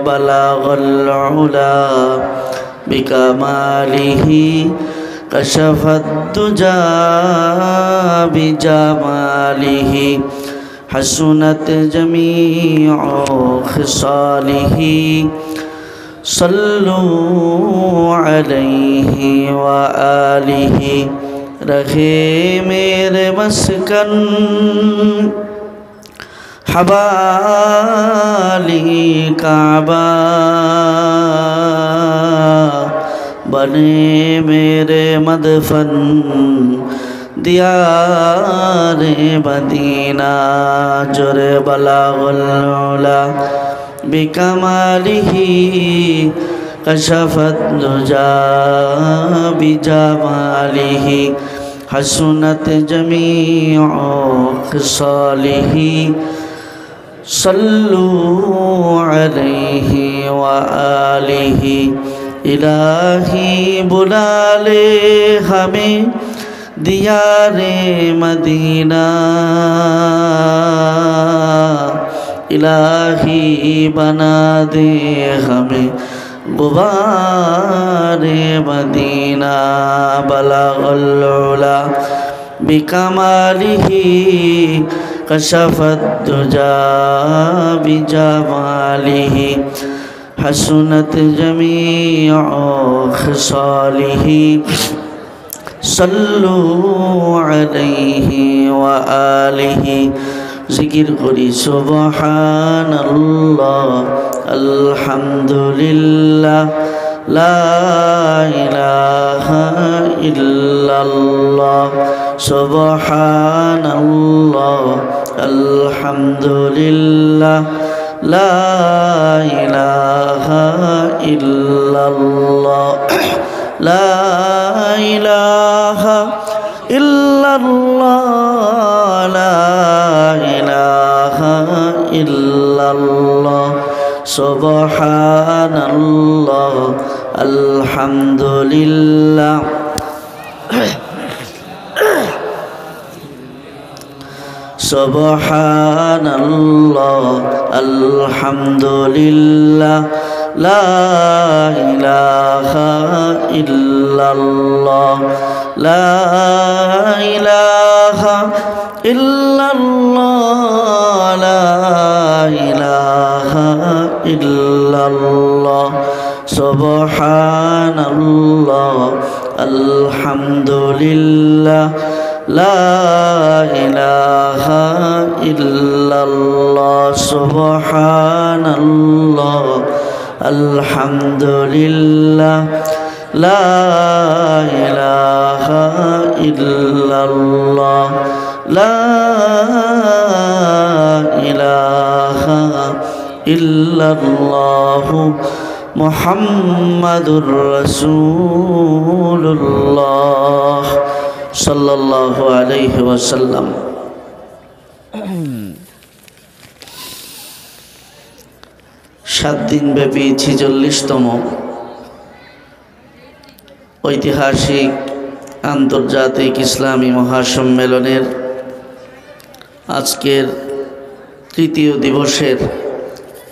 بلغ العلا بكماله كشف الدجى بجماله حسنت جميع خصاله صلوا عليه وآله رہے میرے مسکن حوالی کعبہ بنے میرے مدفن دیار مدینہ جر بلاغ العلا بکمالہ کشف الدجى بجماله حسنت جميع خصاله صلوا عليه وآله الہی بلا لے ہمیں دیار مدینہ الہی بنا دے ہمیں غبار مدینہ بلغ العلا بکمالہ کشف الدجى بجمالہ حسنت جميع خصاله صلوا عليه وآله ذکر کری سبحان اللہ الحمد للہ لا الہ الا اللہ سبحان اللہ الحمد للہ لا الہ الا اللہ لا الہ الا اللہ لا الہ الا اللہ سبحان اللہ الحمد للہ سبحان اللہ الحمد للہ لا الہ الا اللہ لا الہ الا اللہ لا الہ الا اللہ سبحان اللہ الحمد للہ لا الہ الا اللہ سبحان اللہ الحمد للہ لا الہ الا اللہ لا الہ الا اللہ محمد رسول اللہ صلی اللہ علیہ وسلم সাত দিন ব্যাপী 46তম ঐতিহাসিক আন্তর্জাতিক ইসলামী মহাসম্মেলনের আজকের তৃতীয় দিবসের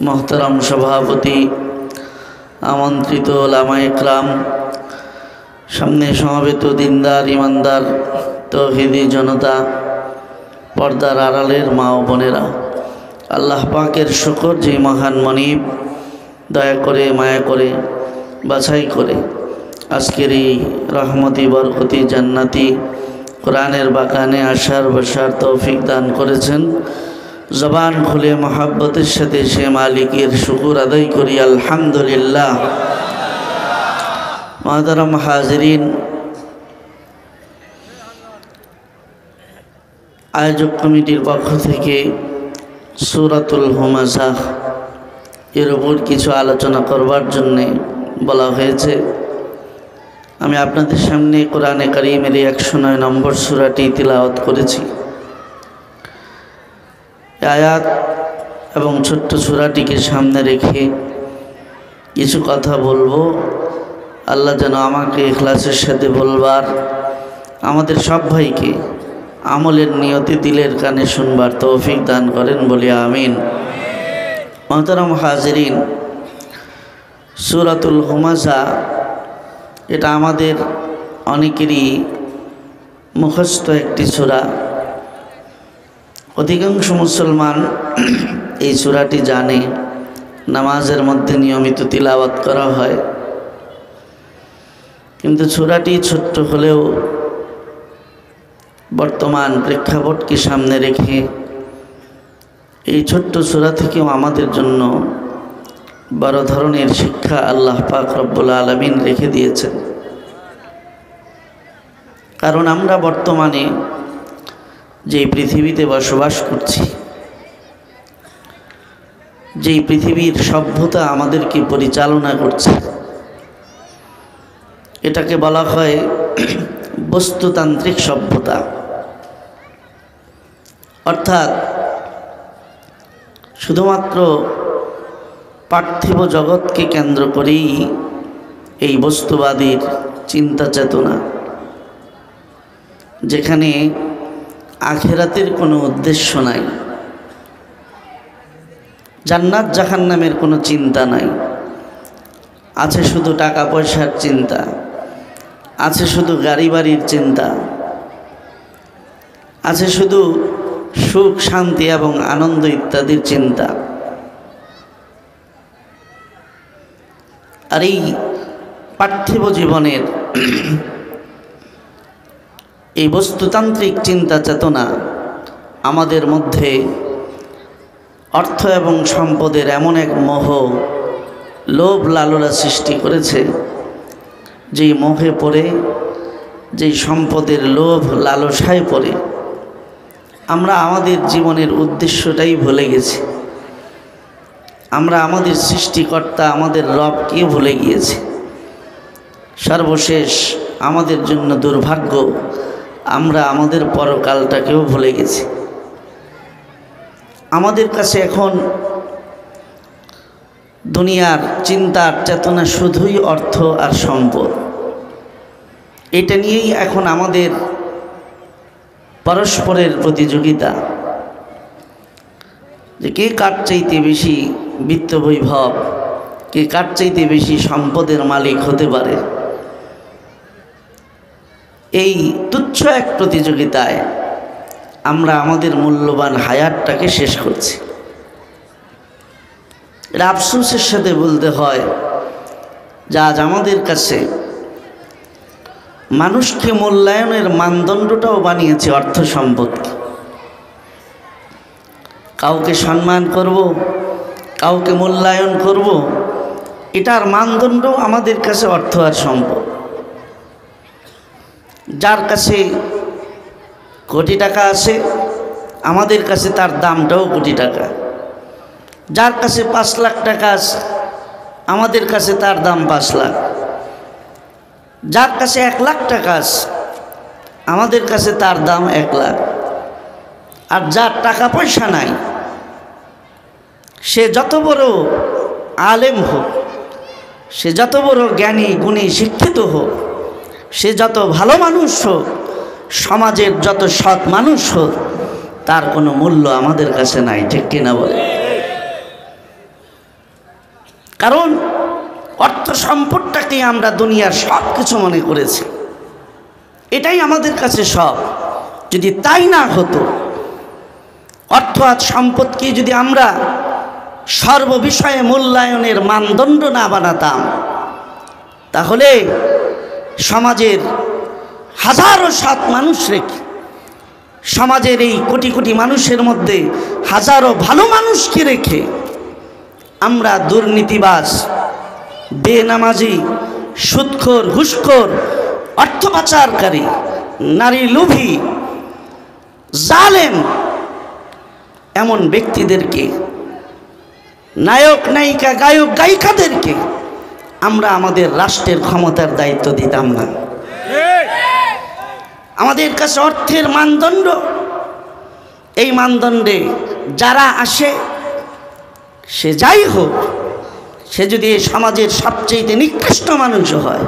মহতারাম সভাপতি, আমন্ত্রিত ওলামায়ে কেরাম, সামনে সমবেত দিনদার ইমানদার তৌহিদি জনতা, পর্দার আড়ালের মা ও বোনেরা, আল্লাহ পাকের শুকর যে মহান মনিব দয়া করে মায়া করে বাছাই করে আজকের এই রহমতি বরকতি জান্নাতি কোরআনের বাগানে আসার বসার তৌফিক দান করেছেন। জবান খুলে মহাব্বতের সাথে সে মালিকের শুকর আদায় করি আলহামদুলিল্লাহ। মুহতারাম হাজিরিন, আয়োজক কমিটির পক্ষ থেকে সূরাতুল হুমাযাহ এর উপর কিছু আলোচনা করবার জন্যে বলা হয়েছে। আমি আপনাদের সামনে কোরআনে কারীমের 109 নম্বর সূরাটি তিলাওয়াত করেছি। আয়াত এবং ছোট্ট সূরাটিকে সামনে রেখে কিছু কথা বলবো। আল্লাহ যেন আমাকে ইখলাসের সাথে বলবার, আমাদের সব ভাইকে আমলের নিয়তে দিলের কানে শুনবার তৌফিক দান করেন বলি আমিন। মুহতারাম হাজিরিন, সূরাতুল হুমাযা এটা আমাদের অনেকেরই মুখস্থ একটি সূরা। অধিকাংশ মুসলমান এই সূরাটি জানে, নামাজের মধ্যে নিয়মিত তিলাওয়াত করা হয়। কিন্তু সূরাটি ছোট্ট হলেও বর্তমান প্রেক্ষাপটকে সামনে রেখে এই ছোট্ট সূরা থেকেও আমাদের জন্য বড় ধরনের শিক্ষা আল্লাহ পাক রব্বুল আলামিন রেখে দিয়েছেন। কারণ আমরা বর্তমানে যে পৃথিবীতে বসবাস করছি, যেই পৃথিবীর সভ্যতা আমাদেরকে পরিচালনা করছে, এটাকে বলা হয় বস্তুতান্ত্রিক সভ্যতা। অর্থাৎ শুধুমাত্র পার্থিব জগৎকে কেন্দ্র করেই এই বস্তুবাদীর চিন্তা চেতনা, যেখানে আখিরাতের কোনো উদ্দেশ্য নাই, জান্নাত জাহান্নামের কোনো চিন্তা নাই, আছে শুধু টাকা পয়সার চিন্তা, আছে শুধু গাড়ি বাড়ির চিন্তা, আছে শুধু সুখ শান্তি এবং আনন্দ ইত্যাদির চিন্তা। আর এই পার্থিব জীবনের এই বস্তুতান্ত্রিক চিন্তা চেতনা আমাদের মধ্যে অর্থ এবং সম্পদের এমন এক মোহ, লোভ লালসা সৃষ্টি করেছে, যেই মোহে পড়ে, যেই সম্পদের লোভ লালসায় পড়ে আমরা আমাদের জীবনের উদ্দেশ্যটাই ভুলে গেছি। আমরা আমাদের সৃষ্টিকর্তা, আমাদের রবকে ভুলে গিয়েছি। সর্বশেষ আমাদের জন্য দুর্ভাগ্য, আমরা আমাদের পরকালটাকেও ভুলে গেছি। আমাদের কাছে এখন দুনিয়ার চিন্তার চেতনা শুধুই অর্থ আর সম্পদ। এটা নিয়েই এখন আমাদের পরস্পরের প্রতিযোগিতা, যে কে কার চাইতে বেশি বিত্ত বৈভব, কে কার চাইতে বেশি সম্পদের মালিক হতে পারে। এই তুচ্ছ এক প্রতিযোগিতায় আমরা আমাদের মূল্যবান হায়াতটাকে শেষ করছি। এটা আফসোসের সাথে বলতে হয় যে আজ আমাদের কাছে মানুষকে মূল্যায়নের মানদণ্ডটাও বানিয়েছে অর্থ সম্পদকে। কাউকে সম্মান করব, কাউকে মূল্যায়ন করব, এটার মানদণ্ড আমাদের কাছে অর্থ আর সম্পদ। যার কাছে কোটি টাকা আছে, আমাদের কাছে তার দামটাও কোটি টাকা। যার কাছে 5 লাখ টাকা আছে, আমাদের কাছে তার দাম 5 লাখ। যার কাছে 1 লাখ টাকা আছে, আমাদের কাছে তার দাম 1 লাখ। আর যার টাকা পয়সা নাই, সে যত বড় আলেম হোক, সে যত বড় জ্ঞানী গুণী শিক্ষিত হোক, সে যত ভালো মানুষ হোক, সমাজের যত সৎ মানুষ হোক, তার কোনো মূল্য আমাদের কাছে নাই। ঠিক কিনা বলে? কারণ অর্থ সম্পদটাকে আমরা দুনিয়ার সব কিছু মনে করেছি, এটাই আমাদের কাছে সব। যদি তাই না হতো, অর্থ আর সম্পদকে যদি আমরা সর্ববিষয়ে মূল্যায়নের মানদণ্ড না বানাতাম, তাহলে সমাজের হাজারো সৎ মানুষ রেখে, সমাজের এই কোটি কোটি মানুষের মধ্যে হাজারো ভালো মানুষকে রেখে আমরা দুর্নীতিবাজ, বেনামাজি, সুদখোর, ঘুষখোর, অর্থ পাচারকারী, নারী লোভী, জালেম এমন ব্যক্তিদেরকে, নায়ক নায়িকা, গায়ক গায়িকাদেরকে আমরা আমাদের রাষ্ট্রের ক্ষমতার দায়িত্ব দিতাম না। আমাদের কাছে অর্থের মানদণ্ড, এই মানদণ্ডে যারা আসে, সে যাই হোক, সে যদি এই সমাজের সবচেয়ে নিকৃষ্ট মানুষ হয়,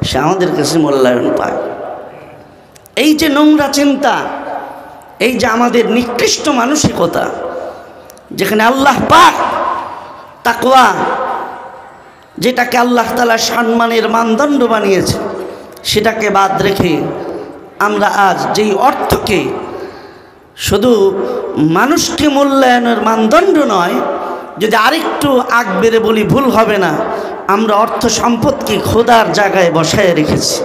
সে আমাদের কাছে মূল্যায়ন পায়। এই যে নোংরা চিন্তা, এই যে আমাদের নিকৃষ্ট মানসিকতা, যেখানে আল্লাহ পাক তাকওয়া যেটাকে আল্লাহ তাআলা সম্মানের মানদণ্ড বানিয়েছে, সেটাকে বাদ রেখে আমরা আজ যেই অর্থকে শুধু মানুষকে মূল্যায়নের মানদণ্ড নয়, যদি আরেকটু আগ বেড়ে বলি ভুল হবে না, আমরা অর্থ সম্পদকে খোদার জায়গায় বসায় রেখেছি।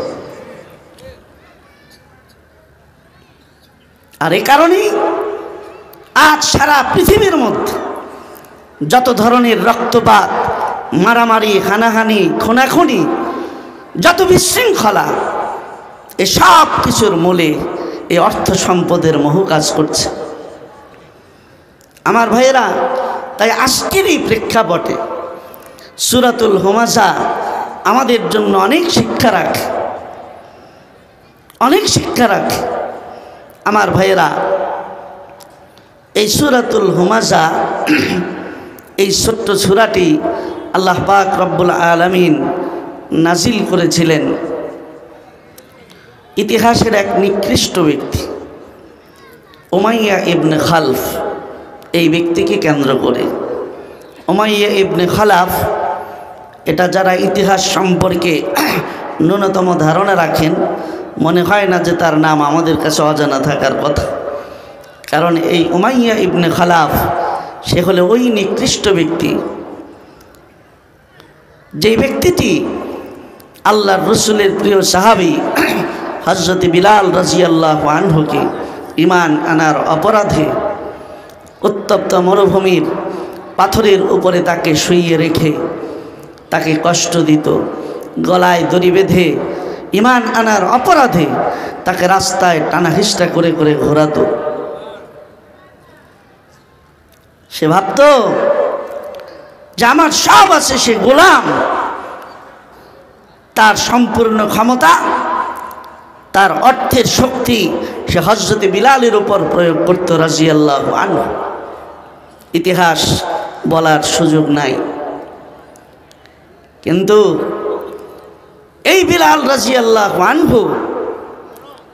আর এই কারণেই আজ সারা পৃথিবীর মধ্যে যত ধরনের রক্তপাত, মারামারি, হানাহানি, খুনাখুনি, যত বিশৃঙ্খলা, এসব কিছুর মূলে এই অর্থ সম্পদের মোহ কাজ করছে। আমার ভাইয়েরা, তাই আজকের এই প্রেক্ষাপটে সূরাতুল হুমাযা আমাদের জন্য অনেক শিক্ষা রাখে, অনেক শিক্ষা রাখে। আমার ভাইয়েরা, এই সূরাতুল হুমাযা, এই ছোট্ট সূরাটি আল্লাহ পাক রব্বুল আলামিন নাজিল করেছিলেন ইতিহাসের এক নিকৃষ্ট ব্যক্তি উমাইয়া ইবনে খালফ, এই ব্যক্তিকে কেন্দ্র করে। উমাইয়া ইবনে খালাফ, এটা যারা ইতিহাস সম্পর্কে ন্যূনতম ধারণা রাখেন, মনে হয় না যে তার নাম আমাদের কাছে অজানা থাকার কথা। কারণ এই উমাইয়া ইবনে খালাফ সে হলো ওই নিকৃষ্ট ব্যক্তি, যেই ব্যক্তিটি আল্লাহর রসুলের প্রিয় সাহাবী হযরত বিলাল রাদিয়াল্লাহু আনহুকে ঈমান আনার অপরাধে উত্তপ্ত মরুভূমির পাথরের উপরে তাকে শুইয়ে রেখে তাকে কষ্ট দিত, গলায় দড়ি বেঁধে ঈমান আনার অপরাধে তাকে রাস্তায় টানাহিস্টা করে করে ঘোরাতো। সে ভাবত যে আমার সব আছে, সে গোলাম, তার সম্পূর্ণ ক্ষমতা, তার অর্থের শক্তি সে হযরত বিলালের উপর প্রয়োগ করত রাদিয়াল্লাহু আনহু। ইতিহাস বলার সুযোগ নাই, কিন্তু এই বিলাল রাদিয়াল্লাহু আনহু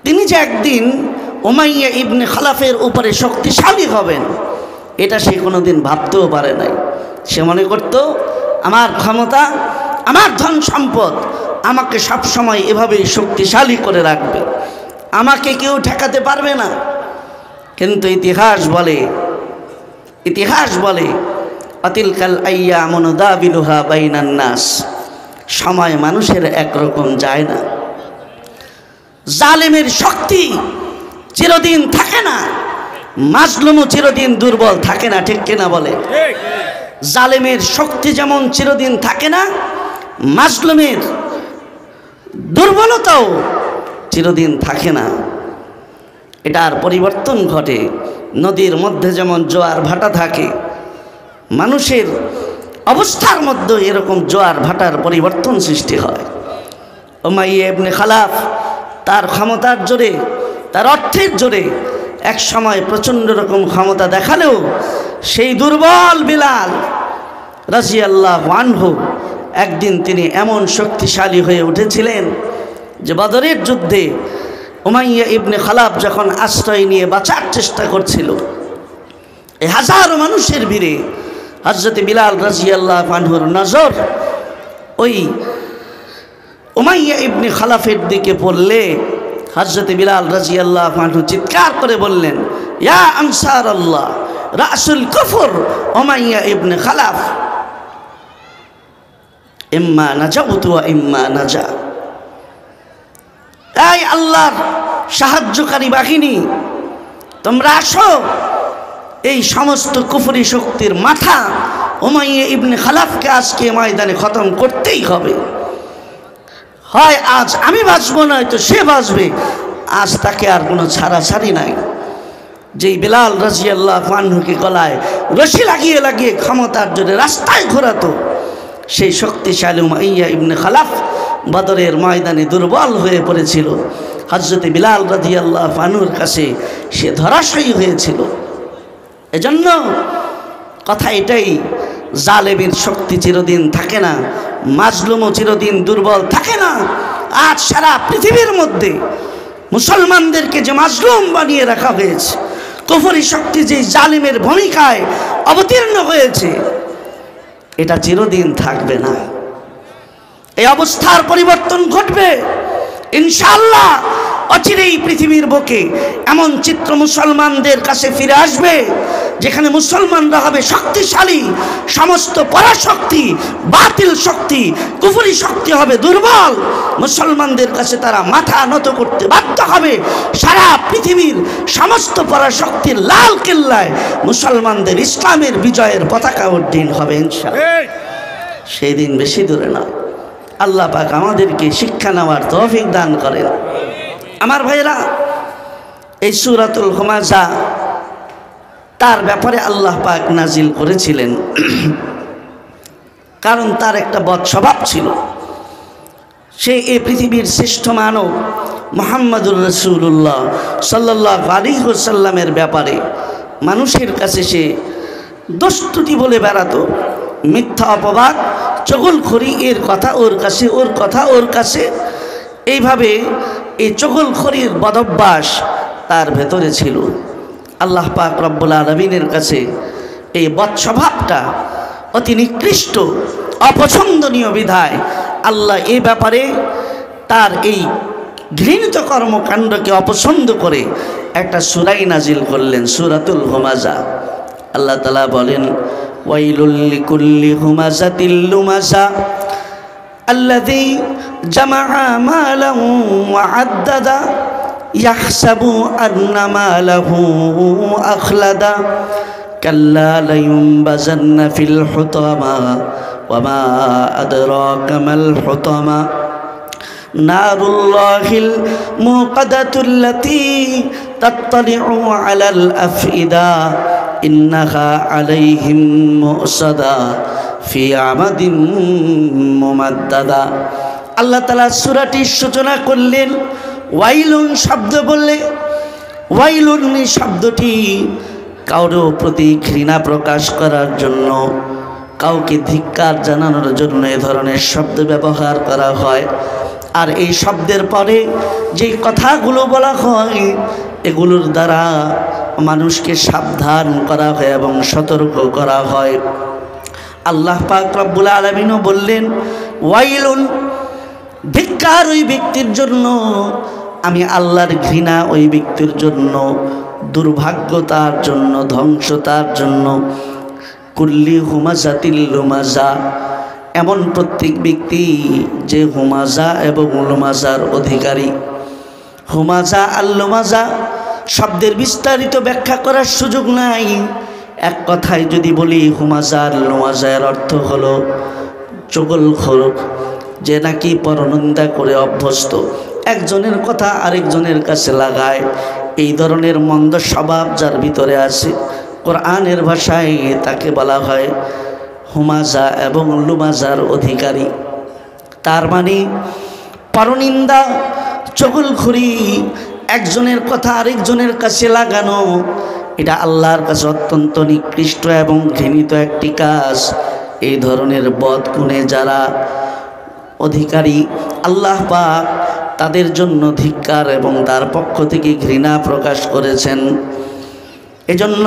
তিনি যে একদিন উমাইয়া ইবনে খালাফের উপরে শক্তিশালী হবেন, এটা সে কোনোদিন ভাবতেও পারে নাই। সে মনে করত আমার ক্ষমতা, আমার ধন সম্পদ আমাকে সবসময় এভাবেই শক্তিশালী করে রাখবে, আমাকে কেউ ঠেকাতে পারবে না। কিন্তু ইতিহাস বলে আতিলকাল আইয়ামু নুদাবিলুহা বাইনান নাস, সময় মানুষের একরকম যায় না। জালেমের শক্তি চিরদিন থাকে না, মাজলুমও চিরদিন দুর্বল থাকে না, ঠিক কিনা বলে? জালেমের শক্তি যেমন চিরদিন থাকে না, মাজলুমের দুর্বলতাও চিরদিন থাকে না। এটার পরিবর্তন ঘটে। নদীর মধ্যে যেমন জোয়ার ভাটা থাকে, মানুষের অবস্থার মধ্যে এরকম জোয়ার ভাটার পরিবর্তন সৃষ্টি হয়। উমাইয়া ইবনে খালাফ তার ক্ষমতার জোরে, তার অর্থের জোরে এক সময় প্রচণ্ড রকম ক্ষমতা দেখালেও সেই দুর্বল বিলাল রাদিয়াল্লাহু আনহু একদিন তিনি এমন শক্তিশালী হয়ে উঠেছিলেন যে বদরের যুদ্ধে উমাইয়া ইবনে খালাফ যখন আশ্রয় নিয়ে বাঁচার চেষ্টা করছিল, এই হাজারো মানুষের ভিড়ে হযরত বিলাল রাদিয়াল্লাহু আনহুর নজর ওই উমাইয়া ইবনে খালাফের দিকে পড়লে হযরত বিলাল রাদিয়াল্লাহু আনহু চিৎকার করে বললেন, ইয়া আনসারাল্লাহ রাসুল কুফর উমাইয়া ইবনে খালাফ ইম্মা নাজাউতু ওয়া ইম্মা নাজা। এই আল্লাহর সাহায্যকারী বাহিনী, তোমরা আসো, এই সমস্ত কুফরি শক্তির মাথা উমাইয়া ইবনে খালাফকে আজকে ময়দানে খতম করতেই হবে। হয় আজ আমি বাঁচবো, নয়তো সে বাঁচবে। আজ তাকে আর কোনো ছাড়াছাড়ি নাই। যেই বিলাল রাদিয়াল্লাহু আনহুকে গলায় রশি লাগিয়ে লাগিয়ে ক্ষমতার জোরে রাস্তায় ঘোরাতো, সেই শক্তিশালী উমাইয়া ইবনে খালাফ বদরের ময়দানে দুর্বল হয়ে পড়েছিল। হযরত বিলাল রাদিয়াল্লাহু আনহুর কাছে সে ধরাশয়ী হয়েছিল। এজন্য কথা এটাই, জালেমের শক্তি চিরদিন থাকে না, মাজলুমও চিরদিন দুর্বল থাকে না। আজ সারা পৃথিবীর মধ্যে মুসলমানদেরকে যে মাজলুম বানিয়ে রাখা হয়েছে, কুফরি শক্তি যে জালিমের ভূমিকায় অবতীর্ণ হয়েছে, এটা চিরদিন থাকবে না। এই অবস্থার পরিবর্তন ঘটবে ইনশাআল্লাহ। অচিরেই পৃথিবীর বুকে এমন চিত্র মুসলমানদের কাছে ফিরে আসবে যেখানে মুসলমানরা হবে শক্তিশালী, সমস্ত পরাশক্তি, বাতিল শক্তি, কুফরি শক্তি হবে দুর্বল। মুসলমানদের কাছে তারা মাথা নত করতে বাধ্য হবে। সারা পৃথিবীর সমস্ত পরাশক্তির লাল কেল্লায় মুসলমানদের ইসলামের বিজয়ের পতাকা উড্ডীন হবে ইনশাআল্লাহ। সেই দিন বেশি দূরে না। আল্লাহ পাক আমাদেরকে শিক্ষা নেওয়ার তৌফিক দান করেন। আমার ভাইরা, এই সূরাতুল হুমাযা তার ব্যাপারে আল্লাহ পাক নাজিল করেছিলেন কারণ তার একটা বদ স্বভাব ছিল। সে এই পৃথিবীর শ্রেষ্ঠ মানব মুহাম্মদুর রাসূলুল্লাহ সাল্লাল্লাহু আলাইহি ওয়াসাল্লামের ব্যাপারে মানুষের কাছে সে দোস্তুতি বলে বেড়াতো, মিথ্যা অপবাদ, চগলখড়ি, এর কথা ওর কাছে, ওর কথা ওর কাছে। এইভাবে এই চগলখড়ির বদভ্যাস তার ভেতরে ছিল। আল্লাহ পাক রব্বুল আলামিনের কাছে এই বদস্বভাবটা অতি নিকৃষ্ট, অপছন্দনীয় বিধায় আল্লাহ এই ব্যাপারে তার এই ঘৃণিত কর্মকাণ্ডকে অপছন্দ করে একটা সূরাই নাজিল করলেন, সূরাতুল হুমাযা। আল্লাহ তাআলা বলেন, ওয়াইলুল লিকুল্লি হুমাযাতিল লুমাযা আল্লাযী জামাআ মালান ওয়া আদ্দাদা ইয়াহসাবু আন্না মালাহু আখলাদা কাল্লা লায়ুনবাযান্না ফিল হুতামা ওয়া মা আদরাকা মাল হুতামা নারুল্লাহিল মুকাদাতুল্লাতী তাত্তালিউ আলাল আফইদা ইন্নাহা আলাইহিম মুসাদা ফি আমাদিন মুমাদ্দাদা। আল্লাহ তাআলা সূরাটির সূচনা করলেন ওয়াইলুন শব্দ বললে। ওয়াইলুন শব্দটি কারো প্রতি ঘৃণা প্রকাশ করার জন্য, কাউকে ধিক্কার জানানোর জন্য এ ধরনের শব্দ ব্যবহার করা হয়। আর এই শব্দের পরে যে কথাগুলো বলা হয় এগুলোর দ্বারা মানুষকে সাবধান করা হয় এবং সতর্ক করা হয়। আল্লাহ পাক রব্বুল আলামিনও বললেন, ওয়াইলুন, ধিক্কার ওই ব্যক্তির জন্য, আমি আল্লাহর ঘৃণা ওই ব্যক্তির জন্য, দুর্ভাগ্যতার জন্য, ধ্বংসতার জন্য। কুল্লি হুমাযাতিল লুমাযা, এমন প্রত্যেক ব্যক্তি যে হুমাযা এবং লুমাযার অধিকারী। হুমাযা আর লুমাযা শব্দের বিস্তারিত ব্যাখ্যা করার সুযোগ নাই। এক কথায় যদি বলি, হুমাযা আর লুমাযার অর্থ হলো চগলখোর, যে নাকি পরনিন্দা করে অভ্যস্ত, একজনের কথা আরেকজনের কাছে লাগায়। এই ধরনের মন্দ স্বভাব যার ভিতরে আছে, কোরআনের ভাষায় তাকে বলা হয় হুমাযা এবং লুমাযার অধিকারী। তার মানে পরনিন্দা, চগলখড়ি, একজনের কথা আরেকজনের কাছে লাগানো, এটা আল্লাহর কাছে অত্যন্ত নিকৃষ্ট এবং ঘৃণিত একটি কাজ। এই ধরনের বদ গুণে যারা অধিকারী, আল্লাহ পাক তাদের জন্য ধিক্কার এবং তার পক্ষ থেকে ঘৃণা প্রকাশ করেছেন। এজন্য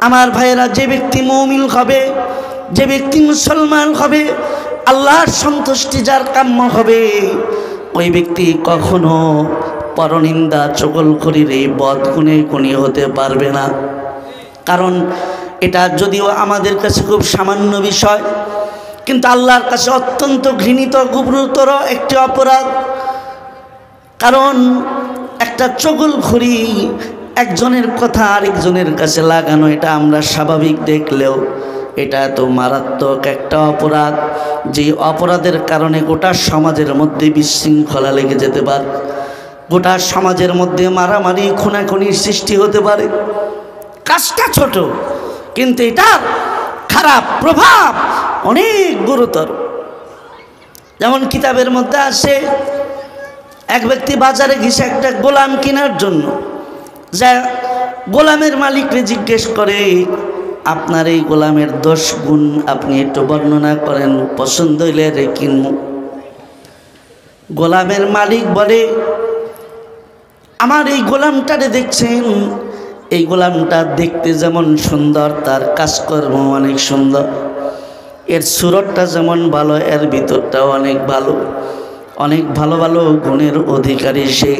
আমার ভাইয়েরা, যে ব্যক্তি মুমিন হবে, যে ব্যক্তি মুসলমান হবে, আল্লাহর সন্তুষ্টি যার কাম্য হবে, ওই ব্যক্তি কখনো পরনিন্দা, চগলখড়ির এই বদগুণে গুণী হতে পারবে না। কারণ এটা যদিও আমাদের কাছে খুব সামান্য বিষয়, কিন্তু আল্লাহর কাছে অত্যন্ত ঘৃণিত, গুরুতর একটি অপরাধ। কারণ একটা চগলখড়ি, একজনের কথা আরেকজনের কাছে লাগানো, এটা আমরা স্বাভাবিক দেখলেও এটা এত মারাত্মক একটা অপরাধ, যে অপরাধের কারণে গোটা সমাজের মধ্যে বিশৃঙ্খলা লেগে যেতে পারে, গোটা সমাজের মধ্যে মারামারি, খুনাখুনির সৃষ্টি হতে পারে। কাজটা ছোট, কিন্তু এটার খারাপ প্রভাব অনেক গুরুতর। যেমন কিতাবের মধ্যে আছে, এক ব্যক্তি বাজারে গেছে একটা গোলাম কেনার জন্য, যা গোলামের মালিককে জিজ্ঞেস করে, আপনার এই গোলামের 10 গুণ আপনি একটু বর্ণনা করেন, পছন্দ হইলে রে কিনব। গোলামের মালিক বলে, আমার এই গোলামটারে দেখছেন, এই গোলামটা দেখতে যেমন সুন্দর, তার কাজকর্ম অনেক সুন্দর। এর সুরতটা যেমন ভালো, এর ভিতরটাও অনেক ভালো, অনেক ভালো ভালো গুণের অধিকারী সে।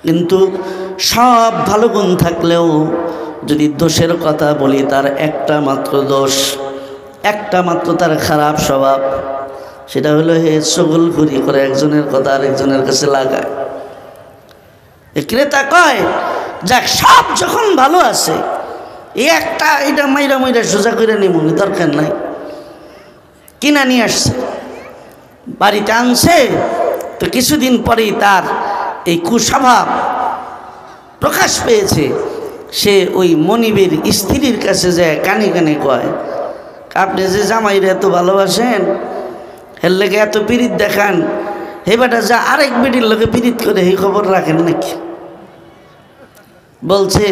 কিন্তু সব ভালো গুণ থাকলেও যদি দোষের কথা বলি, তার একটা মাত্র দোষ, একটা মাত্র তার খারাপ স্বভাব, সেটা হলো হে চগলখড়ি করে একজনের কথা আরেকজনের কাছে লাগায়। ক্রেতা কয় যাক সব যখন ভালো আছে, এই একটা এটা মাইরা মাইরা সোজা করে নিমুনি, দরকার নাই। কিনা নিয়ে আসছে, বাড়িতে আনছে, তো কিছুদিন পরেই তার এই কুস্বভাব প্রকাশ পেয়েছে। সে ওই মনিবের স্ত্রীর কাছে যায়, কানে কানে কয়, আপনি যে জামাইরে এত ভালোবাসেন, এর লেগে এত পীড়িত দেখান, হে বেটা যা আরেক বেটির লোকে পীড়িত করে এই খবর রাখেন নাকি? বলছে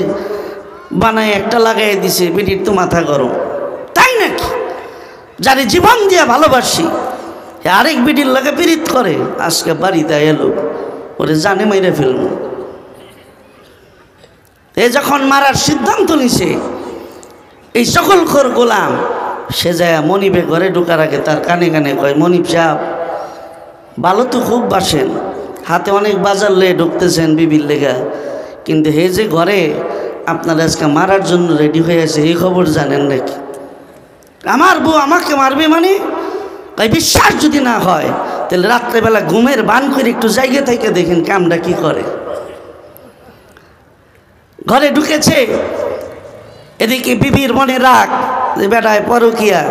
বানায় একটা লাগাই দিছে, বেটির তো মাথা গরম। তাই নাকি? যারে জীবন দিয়ে ভালোবাসি আরেক বেটির লোকে পীড়িত করে, আজকে বাড়িতে এলো, ওরে জানে মাইরে ফেলবো। এ যখন মারার সিদ্ধান্ত নিছে, এই সকলখোর গোলাম সে যায় মনিবে ঘরে ঢোকার আগে তার কানে কানে কয়, মনিব সাহেব ভালো তো খুব বাসেন, হাতে অনেক বাজার লয়ে ঢুকতেছেন বিবির লেগা, কিন্তু হে যে ঘরে আপনার আজকে মারার জন্য রেডি হয়ে আছে, এই খবর জানেন নাকি? আমার বউ আমাকে মারবে মানে? তাই বিশ্বাস যদি না হয় তাহলে রাত্রেবেলা ঘুমের বান করে একটু জায়গা থেকে দেখেন কামটা কি করে। ঘরে ঢুকেছে, এদিকে বিবির মনে রাগ যে বেটায় পরকিয়া,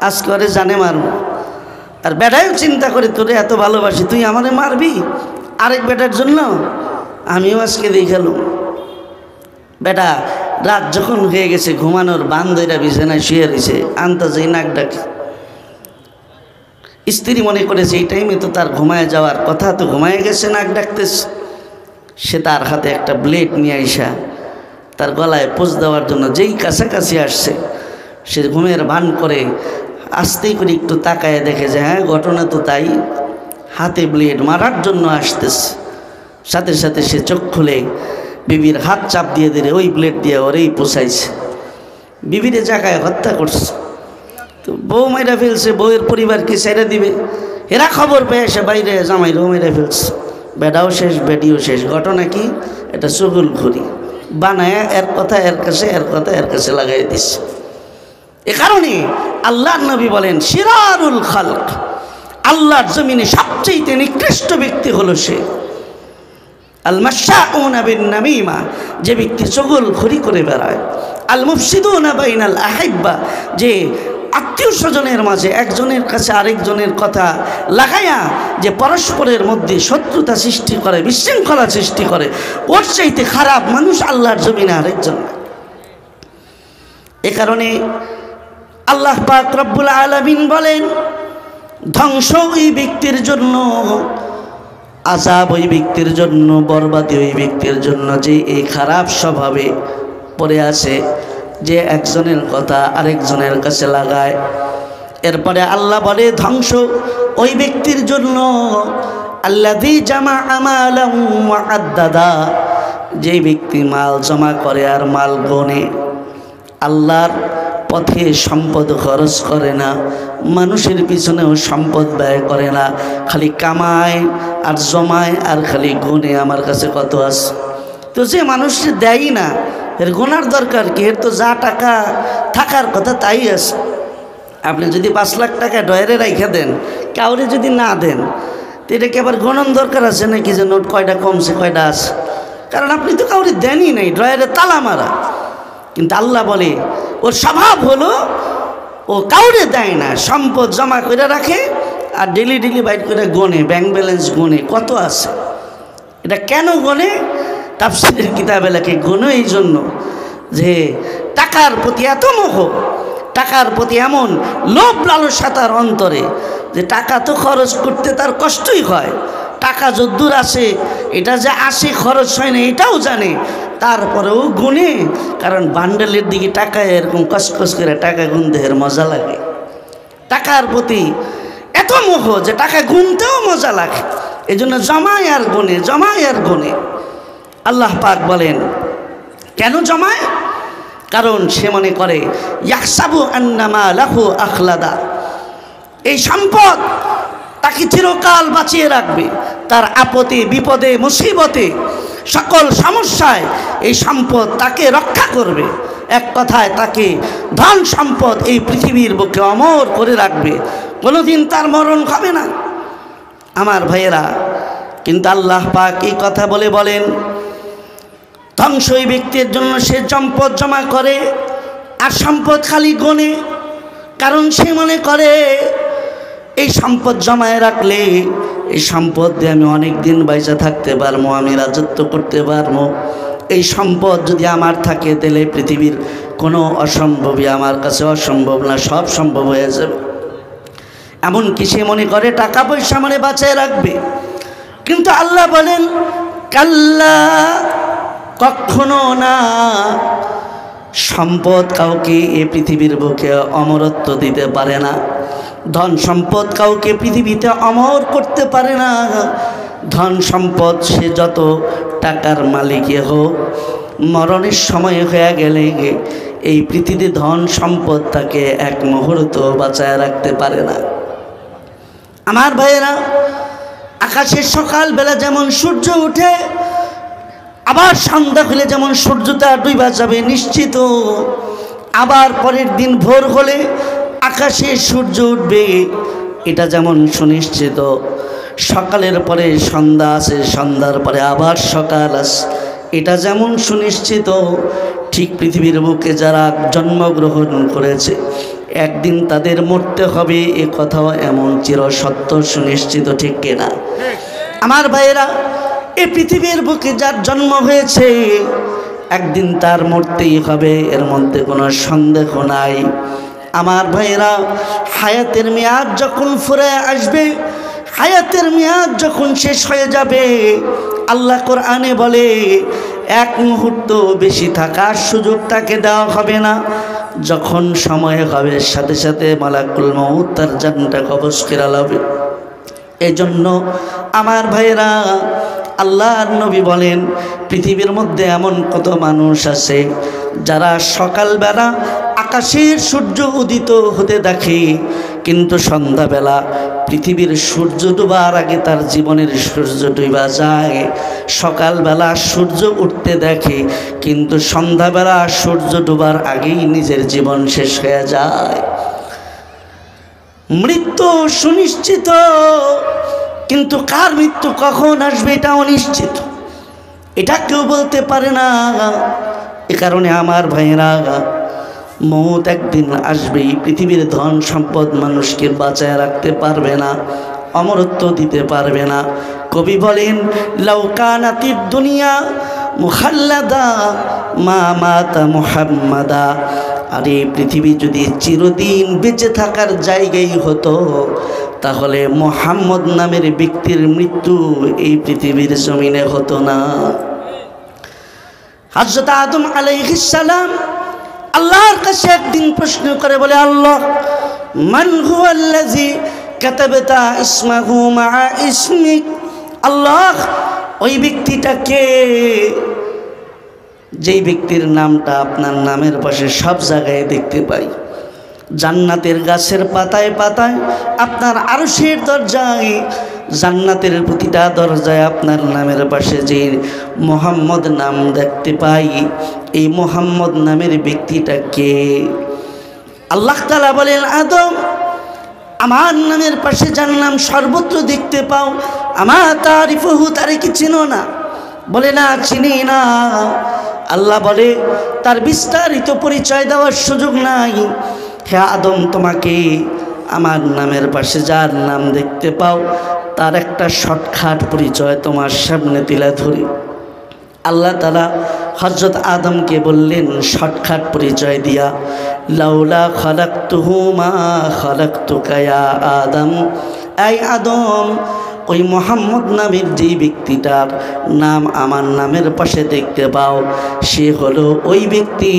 আজ করে জানে মারব। আর বেটায়ও চিন্তা করে তোরে এত ভালোবাসি, তুই আমারে মারবি আরেক বেটার জন্য? আমিও আজকে দেখালুম। বেটা রাত যখন হয়ে গেছে, ঘুমানোর বান ধইরা বিছানায় শুয়ে রয়েছে, আন্তাজে নাক ডাকে। স্ত্রী মনে করেছে এই টাইমে তো তার ঘুমায় যাওয়ার কথা, তো ঘুমায় গেছে, নাক ডাকতেছে। সে তার হাতে একটা ব্লেড নিয়ে আইসা তার গলায় পোঁচ দেওয়ার জন্য যেই কাছাকাছি আসছে, সে ঘুমের ভান করে আস্তেই করে একটু তাকায় দেখে যে হ্যাঁ ঘটনা তো তাই, হাতে ব্লেড মারার জন্য আসতেছে। সাথে সাথে সে চোখ খুলে বিবির হাত চাপ দিয়ে দিলে ওই ব্লেড দিয়ে ওরেই পোষাইছে, বিবিরে জায়গায় হত্যা করছে। তো বউ মাইরা ফেলছে, বউয়ের পরিবারকে ছেড়ে দিবে, এরা খবর পেয়ে এসে বাইরে জামাইরাও মেরে ফেলছে, বেডাও শেষ বেডিও শেষ। ঘটনা কি? এটা চগলখড়ি বানায় এর কথা এর কাছে, এর কথা এর কাছে লাগাই দিচ্ছে। এ কারণে আল্লাহর নবী বলেন শিরারুল খালক, আল্লাহর জমিনে সবচেয়ে নিকৃষ্ট ব্যক্তি হলো সে আল মাশাউনা বিন নামিমা, যে ব্যক্তি চগলখড়ি করে বেড়ায়, আল মুফসিদুনা বাইনাল আহিব্বা, যে আত্মীয় স্বজনের মাঝে একজনের কাছে আরেকজনের কথা লাগাইয়া যে পরস্পরের মধ্যে শত্রুতা সৃষ্টি করে, বিশৃঙ্খলা সৃষ্টি করে, ওর চাইতে খারাপ মানুষ আল্লাহর জমিনে আরেকজন। এ কারণে আল্লাহ পাক রব্বুল আলামিন বলেন ধ্বংস ওই ব্যক্তির জন্য, আযাব ওই ব্যক্তির জন্য, বরবাদি ওই ব্যক্তির জন্য যে এই খারাপ স্বভাবে পড়ে আছে, যে একজনের কথা আরেকজনের কাছে লাগায়। এরপরে আল্লাহ বলে ধ্বংস ওই ব্যক্তির জন্য আল্লাযী জামাআ মালান ওয়া আদ্দাদা, যে ব্যক্তি মাল জমা করে আর মাল গণে, আল্লাহর পথে সম্পদ খরচ করে না, মানুষের পিছনেও সম্পদ ব্যয় করে না, খালি কামায় আর জমায় আর খালি গুণে আমার কাছে কত আছে। তো যে মানুষ দেয় না, এর গোনার দরকার কি? এর তো যা টাকা থাকার কথা তাই আছে। আপনি যদি 5 লাখ টাকা ডয়ারে রাইখা দেন, কাউরে যদি না দেন, তো এটা কি আবার গণন দরকার আছে নাকি যে নোট কয়টা কমছে কয়টা আছে? কারণ আপনি তো কাউরে দেনই নাই, ডয়ারে তালা মারা। কিন্তু আল্লাহ বলে ওর স্বভাব হলো ও কাউরে দেয় না, সম্পদ জমা করে রাখে আর ডেলি ডেলি বাইট করে গনে, ব্যাংক ব্যালেন্স গনে কত আছে। এটা কেন গনে? তাফসীরের কিতাবে লেখে গনে এই জন্য যে টাকার প্রতি এত মোহ, টাকার প্রতি এমন লোভ লালসা তার অন্তরে যে টাকা তো খরচ করতে তার কষ্টই হয়। টাকা যদ্দূর আসে, এটা যে আসে খরচ হয় না এটাও জানে, তারপরেও গুনে, কারণ বান্ডেলের দিকে টাকায় এরকম কসকস করে টাকা গুনতে এর মজা লাগে। টাকার প্রতি এত মোহ যে টাকা গুনতেও মজা লাগে, এই জন্য জমায় আর গুনে, জমায় আর গুনে। আল্লাহ পাক বলেন কেন জমায়? কারণ সে মনে করে ইয়াহসাবু আন্নামা লাহু আখলাদা, এই সম্পদ তাকে চিরকাল বাঁচিয়ে রাখবে। তার আপদে বিপদে মুসিবতে সকল সমস্যায় এই সম্পদ তাকে রক্ষা করবে। এক কথায় তাকে ধন সম্পদ এই পৃথিবীর বুকে অমর করে রাখবে, কোনোদিন তার মরণ হবে না। আমার ভাইয়েরা, কিন্তু আল্লাহ পাক এই কথা বলেন ধ্বংস ওই ব্যক্তির জন্য সে সম্পদ জমা করে আর সম্পদ খালি গোনে। কারণ সে মনে করে এই সম্পদ জমায় রাখলে এই সম্পদ দিয়ে আমি অনেক দিন বাইচা থাকতে পারবো, আমি রাজত্ব করতে পারবো। এই সম্পদ যদি আমার থাকে তাহলে পৃথিবীর কোনো অসম্ভবই আমার কাছে অসম্ভব না, সব সম্ভব হয়ে যাবে। এমনকি সে মনে করে টাকা পয়সা মানে বাঁচায় রাখবে। কিন্তু আল্লাহ বলেন কাল্লা, কখনো না। সম্পদ কাউকে এই পৃথিবীর বুকে অমরত্ব দিতে পারে না। ধন সম্পদ কাউকে পৃথিবীতে অমর করতে পারে না। ধন সম্পদ সে যত টাকার মালিকই হোক, মরণের সময় হয়ে গেলে এই পৃথিবীতে ধন সম্পদ তাকে এক মুহূর্ত বাঁচায় রাখতে পারে না। আমার ভাইয়েরা, আকাশের সকালবেলা যেমন সূর্য উঠে, আবার সন্ধ্যা হলে যেমন সূর্যটা ডুবা যাবে নিশ্চিত, আবার পরের দিন ভোর হলে আকাশে সূর্য উঠবে এটা যেমন সুনিশ্চিত। সকালের পরে সন্ধ্যা আসে, সন্ধ্যার পরে আবার সকাল আসে এটা যেমন সুনিশ্চিত, ঠিক পৃথিবীর বুকে যারা জন্মগ্রহণ করেছে একদিন তাদের মরতে হবে এ কথাও এমন চিরসত্য সুনিশ্চিত, ঠিক কিনা? আমার ভাইয়েরা, এই পৃথিবীর বুকে যার জন্ম হয়েছে একদিন তার মরতেই হবে, এর মধ্যে কোনো সন্দেহ নাই। আমার ভাইয়েরা, হায়াতের মেয়াদ যখন ফুরে আসবে, হায়াতের মেয়াদ যখন শেষ হয়ে যাবে, আল্লাহ কোরআনে বলে এক মুহূর্ত বেশি থাকার সুযোগ তাকে দেওয়া হবে না। যখন সময় হবে সাথে সাথে মালাকুল মউত তার জানটা কবজ করে লবে। এজন্য আমার ভাইয়েরা, আল্লাহর নবী বলেন পৃথিবীর মধ্যে এমন কত মানুষ আছে যারা সকালবেলা আকাশের সূর্য উদিত হতে দেখে, কিন্তু সন্ধ্যাবেলা পৃথিবীর সূর্য ডুবার আগে তার জীবনের সূর্য ডুবা যায়। সকালবেলা সূর্য উঠতে দেখে, কিন্তু সন্ধ্যাবেলা সূর্য ডুবার আগেই নিজের জীবন শেষ হয়ে যায়। মৃত্যু সুনিশ্চিত, কিন্তু কার মৃত্যু কখন আসবে এটা অনিশ্চিত, এটা কেউ বলতে পারে না। এ কারণে আমার ভাইয়েরা, মৌত একদিন আসবেই। পৃথিবীর ধন সম্পদ মানুষকে বাঁচায় রাখতে পারবে না, অমরত্ব দিতে পারবে না। কবি বলেন লাউ কানাতিদ দুনিয়া মুখাল্লাদা মা মাতা মুহাম্মাদা। আর এই পৃথিবী যদি চিরদিন বেঁচে থাকার জায়গায় হতো, তাহলে মুহাম্মদ নামের ব্যক্তির মৃত্যু এই পৃথিবীর জমিনে হতো না। হযরত আদম আলাইহিস সালাম আল্লাহর কাছে একদিন প্রশ্ন করে বলে, আল্লাহ মান হুয়াল্লাযী কাতাবাতা ইসমাহু মা ইসমিক। আল্লাহ, ওই ব্যক্তিটা কে যেই ব্যক্তির নামটা আপনার নামের পাশে সব জায়গায় দেখতে পাই? জান্নাতের গাছের পাতায় পাতায়, আপনার আরশের দরজায়, জান্নাতের প্রতিটা দরজায় আপনার নামের পাশে যে মোহাম্মদ নাম দেখতে পাই, এই মোহাম্মদ নামের ব্যক্তিটা কে? আল্লাহ তাআলা বলেন, আদম, আমার নামের পাশে যার নাম সর্বত্র দেখতে পাও, আমার তারিফহু, তারে কি চিনো না? বলে না, চিনি না। আল্লাহ বলে তার বিস্তারিত পরিচয় দেওয়ার সুযোগ নাই। হে আদম, তোমাকে আমার নামের পাশে যার নাম দেখতে পাও তার একটা শর্টকাট পরিচয় তোমার সামনে তুলে ধরি। আল্লাহ তাআলা হযরত আদমকে বললেন শর্টকাট পরিচয় দিয়া, লাউলা খালাকতুহু মা খালাকতুকা ইয়া আদম। এই আদম, ওই মোহাম্মদ নামের যেই ব্যক্তিটার নাম আমার নামের পাশে দেখতে পাও, সে হলো ওই ব্যক্তি।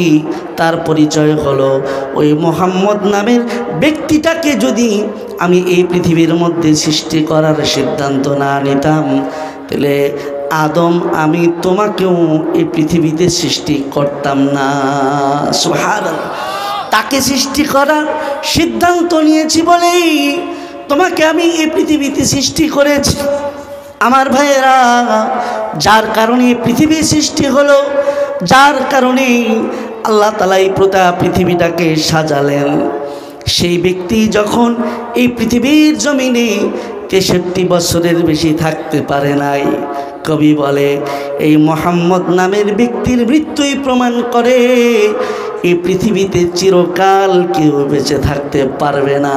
তার পরিচয় হলো ওই মোহাম্মদ নামের ব্যক্তিটাকে যদি আমি এই পৃথিবীর মধ্যে সৃষ্টি করার সিদ্ধান্ত না নিতাম, তাহলে আদম আমি তোমাকেও এই পৃথিবীতে সৃষ্টি করতাম না। সুবহানাল্লাহ। তাকে সৃষ্টি করার সিদ্ধান্ত নিয়েছি বলেই তোমাকে আমি এই পৃথিবীতে সৃষ্টি করেছি। আমার ভাইয়েরা, যার কারণে পৃথিবীর সৃষ্টি হলো, যার কারণে আল্লাহ তাআলা এই পৃথিবীটাকে সাজালেন, সেই ব্যক্তি যখন এই পৃথিবীর জমিনে 63 বছরের বেশি থাকতে পারে নাই, কবি বলে এই মুহাম্মদ নামের ব্যক্তির মৃত্যুই প্রমাণ করে এই পৃথিবীতে চিরকাল কেউ বেঁচে থাকতে পারবে না।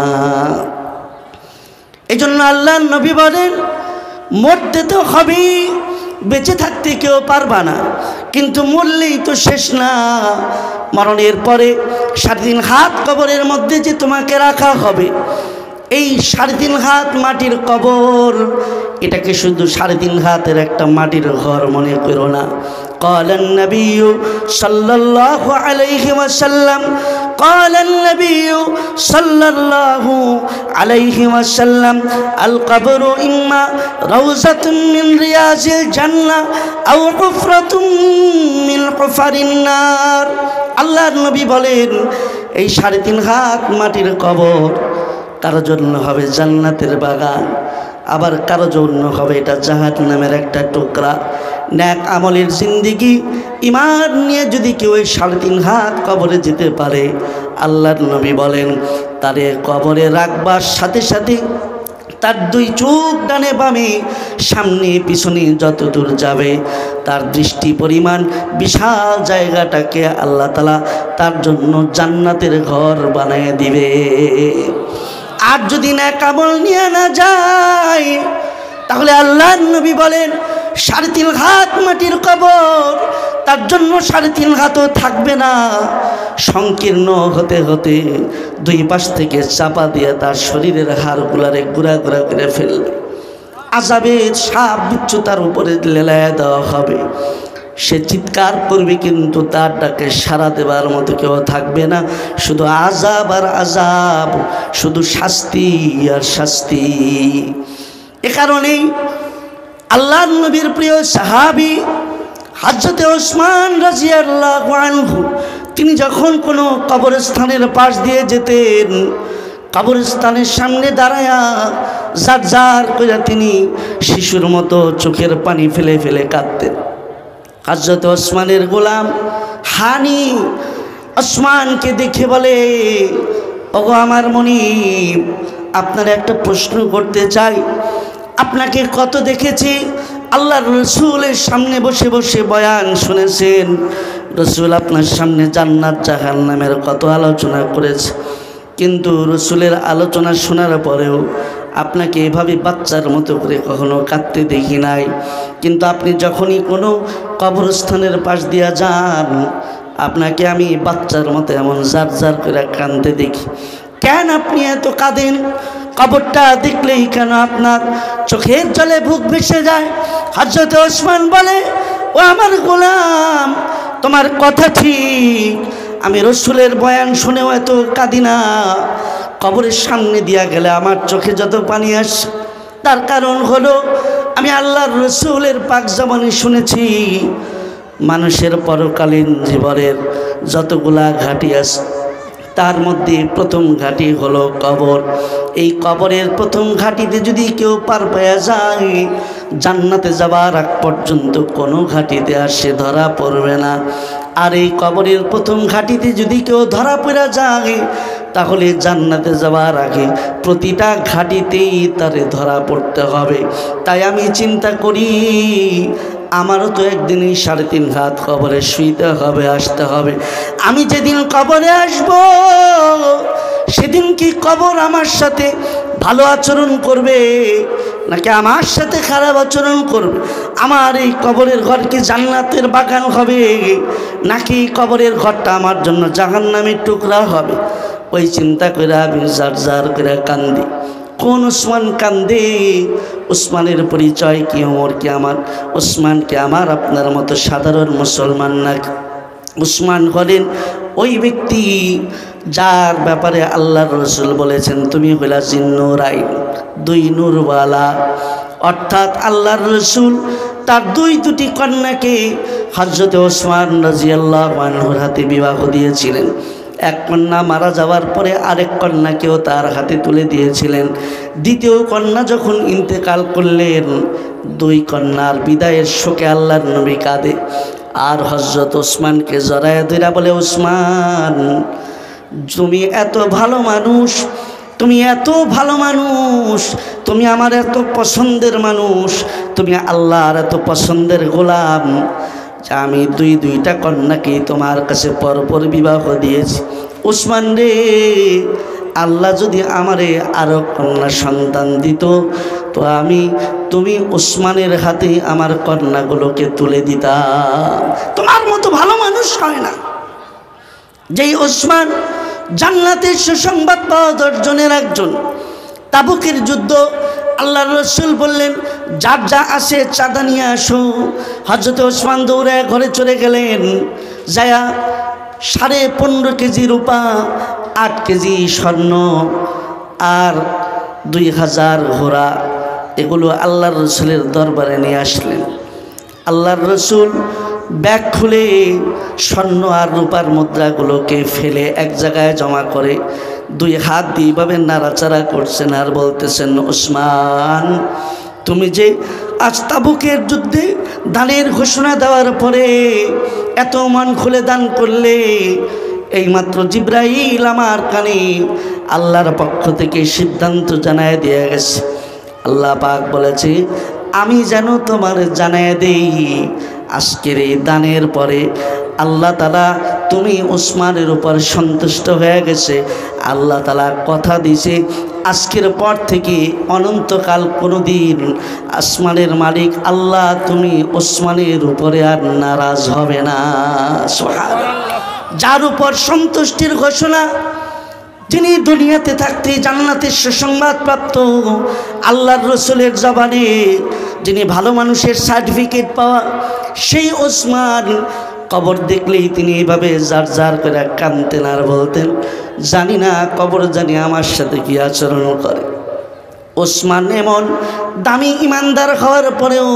এই জন্য আল্লাহর নবী বলেন, মরতে তো হবেই, বেঁচে থাকতে কেউ পারবা না, কিন্তু মরলেই তো শেষ না। মরণের পরে 3.5 হাত কবরের মধ্যে যে তোমাকে রাখা হবে, এই 3.5 হাত মাটির কবর, এটাকে শুধু 3.5 হাতের একটা মাটির ঘর মনে করো না। قال النبي صلى الله عليه وسلم قال النبي صلى الله عليه وسلم القبر إما روضة من رياض الجنة أو حفرة من حفر النار। আল্লাহর নবী বলেন, এই 3.5 হাত মাটির কবর কারো জন্য হবে জান্নাতের বাগান, আবার কারো জন্য হবে এটা জাহান্নামের একটা টুকরা। নেক আমলের জিন্দেগি ঈমান নিয়ে যদি কেউ 3.5 হাত কবরে যেতে পারে, আল্লাহর নবী বলেন তারে কবরে রাখবার সাথে সাথে তার 2 চোখ ডানে বামে সামনে পিছনে যত দূর যাবে, তার দৃষ্টি পরিমাণ বিশাল জায়গাটাকে আল্লাহ তাআলা তার জন্য জান্নাতের ঘর বানিয়ে দিবে। আর যদি নেক আমল নিয়ে না যায়, তাহলে আল্লাহর নবী বলেন 3.5 হাত মাটির কবর তার জন্য 3.5 হাতও থাকবে না, সংকীর্ণ হতে হতে 2 পাশ থেকে চাপা দিয়ে তার শরীরের হাড়গুলারে গুড়া গুড়া করে ফেলবে। আযাবের সাপ বিচ্ছু তার উপরে লেলায় দেওয়া হবে। সে চিৎকার করবে, কিন্তু তার ডাকে সাড়া দেবার মতো কেউ থাকবে না। শুধু আযাব আর আযাব, শুধু শাস্তি আর শাস্তি। এ কারণেই আল্লাহর নবীর প্রিয় সাহাবী হযরতে ওসমান রাদিয়াল্লাহু আনহু, তিনি যখন কোনো কবরস্থানের পাশ দিয়ে যেতেন, কবরস্থানের সামনে দাঁড়ায়া জার জার করে তিনি শিশুর মতো চোখের পানি ফেলে ফেলে কাঁদতেন। হযরত ওসমানের গোলাম হানি ওসমানকে দেখে বলে, ওগো আমার মনিব, আপনার একটা প্রশ্ন করতে চাই। আপনাকে কত দেখেছি আল্লাহর রসুলের সামনে বসে বসে বয়ান শুনেছেন, রসুল আপনার সামনে জান্নাত জাহান্নামের কত আলোচনা করেছে, কিন্তু রসুলের আলোচনা শোনার পরেও আপনাকে এভাবে বাচ্চার মতো করে কখনো কাঁদতে দেখি নাই। কিন্তু আপনি যখনই কোনো কবরস্থানের পাশ দিয়া যান, আপনাকে আমি বাচ্চার মতো এমন জার জার করে কাঁদতে দেখি। কেন আপনি এত কাঁদেন? কবরটা দেখলেই কেন আপনার চোখের জলে বুক ভেসে যায়? হযরত ওসমান বলে, ও আমার গোলাম, তোমার কথা ঠিক, আমি রসুলের বয়ান শুনেও এত কাঁদি না। কবরের সামনে দিয়া গেলে আমার চোখে যত পানি আসে, তার কারণ হলো আমি আল্লাহর রসুলের পাক জবানে শুনেছি, মানুষের পরকালীন জীবনের যতগুলা ঘাটি আছে তার মধ্যে প্রথম ঘাটি হলো কবর। এই কবরের প্রথম ঘাটিতে যদি কেউ পার পেয়ে যায়, জান্নাতে যাবার আগ পর্যন্ত কোনো ঘাটিতে আর সে ধরা পড়বে না। আর এই কবরের প্রথম ঘাটিতে যদি কেউ ধরা পড়ে যায়, তাহলে জান্নাতে যাওয়ার আগে প্রতিটা ঘাটিতেই তারে ধরা পড়তে হবে। তাই আমি চিন্তা করি, আমারও তো একদিনই 3.5 হাত কবরে শুইতে হবে, আসতে হবে। আমি যেদিন কবরে আসব, সেদিন কি কবর আমার সাথে ভালো আচরণ করবে নাকি আমার সাথে খারাপ আচরণ করবে? আমার এই কবরের ঘর কি জান্নাতের বাগান হবে, নাকি কবরের ঘরটা আমার জন্য জাহান্নামের টুকরা হবে? ওই চিন্তা করে আমি জার জার করে কান্দি। কোন ওসমান কান্দে? ওসমানের পরিচয় কি? ওমর কি আমার? ওসমান কি আমার আপনার মতো সাধারণ মুসলমান না? ওসমান হলেন ওই ব্যক্তি যার ব্যাপারে আল্লাহর রসুল বলেছেন, তুমি হইলা জিন্নুরাইন, 2 নূরওয়ালা। অর্থাৎ আল্লাহর রসুল তার দুটি কন্যাকে হযরত ওসমান রাদিয়াল্লাহু আনহুর হাতে বিবাহ দিয়েছিলেন। এক কন্যা মারা যাওয়ার পরে আরেক কন্যাকেও তার হাতে তুলে দিয়েছিলেন। দ্বিতীয় কন্যা যখন ইন্তেকাল করলেন, দুই কন্যার বিদায়ের শোকে আল্লাহর নবী কাঁদে। আর হযরত ওসমানকে জড়ায় ধরে বলে, ওসমান, তুমি এত ভালো মানুষ, তুমি এত ভালো মানুষ, তুমি আমার এত পছন্দের মানুষ, তুমি আল্লাহর এত পছন্দের গোলাম, যে আমি দুইটা কন্যাকে তোমার কাছে পরপর বিবাহ দিয়েছি। ওসমান রে, আল্লাহ যদি আমারে আরো কন্যা সন্তান দিত, তো তুমি ওসমানের হাতে আমার কন্যাগুলোকে তুলে দিতাম। তোমার মতো ভালো মানুষ হয় না। যেই ওসমান জান্নাতের সুসংবাদ পাওয়া 10 জনের একজন। তাবুকের যুদ্ধ, আল্লাহর রাসূল বললেন, যার যা আসে চাঁদা নিয়ে আসো। হযরত ওসমান দৌড়ে ঘরে চলে গেলেন। যায়া 15.5 কেজি রূপা, 8 কেজি স্বর্ণ আর 2000 ঘোড়া, এগুলো আল্লাহর রাসূলের দরবারে নিয়ে আসলেন। আল্লাহর রাসূল ব্যাগ খুলে স্বর্ণ আর রূপার মুদ্রাগুলোকে ফেলে এক জায়গায় জমা করে 2 হাত দিয়ে এভাবে নাড়াচাড়া করছেন আর বলতেছেন, ওসমান, তুমি যে আজ তাবুকের যুদ্ধে দানের ঘোষণা দেওয়ার পরে এত মন খুলে দান করলে, এইমাত্র জিবরাইল আমার কানে আল্লাহর পক্ষ থেকে সিদ্ধান্ত জানায় দিয়ে গেছে। আল্লাহ পাক বলেছে, আমি যেন তোমার জানায় দেই, আজকের এই দানের পরে আল্লাহ তাআলা তুমি ওসমানের উপর সন্তুষ্ট হয়ে গেছে। আল্লাহ তাআলা কথা দিয়েছে, আজকের পর থেকে অনন্তকাল কোনোদিন আসমানের মালিক আল্লাহ তুমি ওসমানের উপরে আর নারাজ হবে না। সুবহানাল্লাহ। যার উপর সন্তুষ্টির ঘোষণা, যিনি দুনিয়াতে থাকতে জান্নাতের সুসংবাদ প্রাপ্ত, আল্লাহর রাসূলের জবানে যিনি ভালো মানুষের সার্টিফিকেট পাওয়া, সেই ওসমান কবর দেখলেই তিনি এইভাবে জার করে কাঁদতেন আর বলতেন, জানি না কবর জানি আমার সাথে কি আচরণ করে। ওসমান এমন দামি ইমানদার হওয়ার পরেও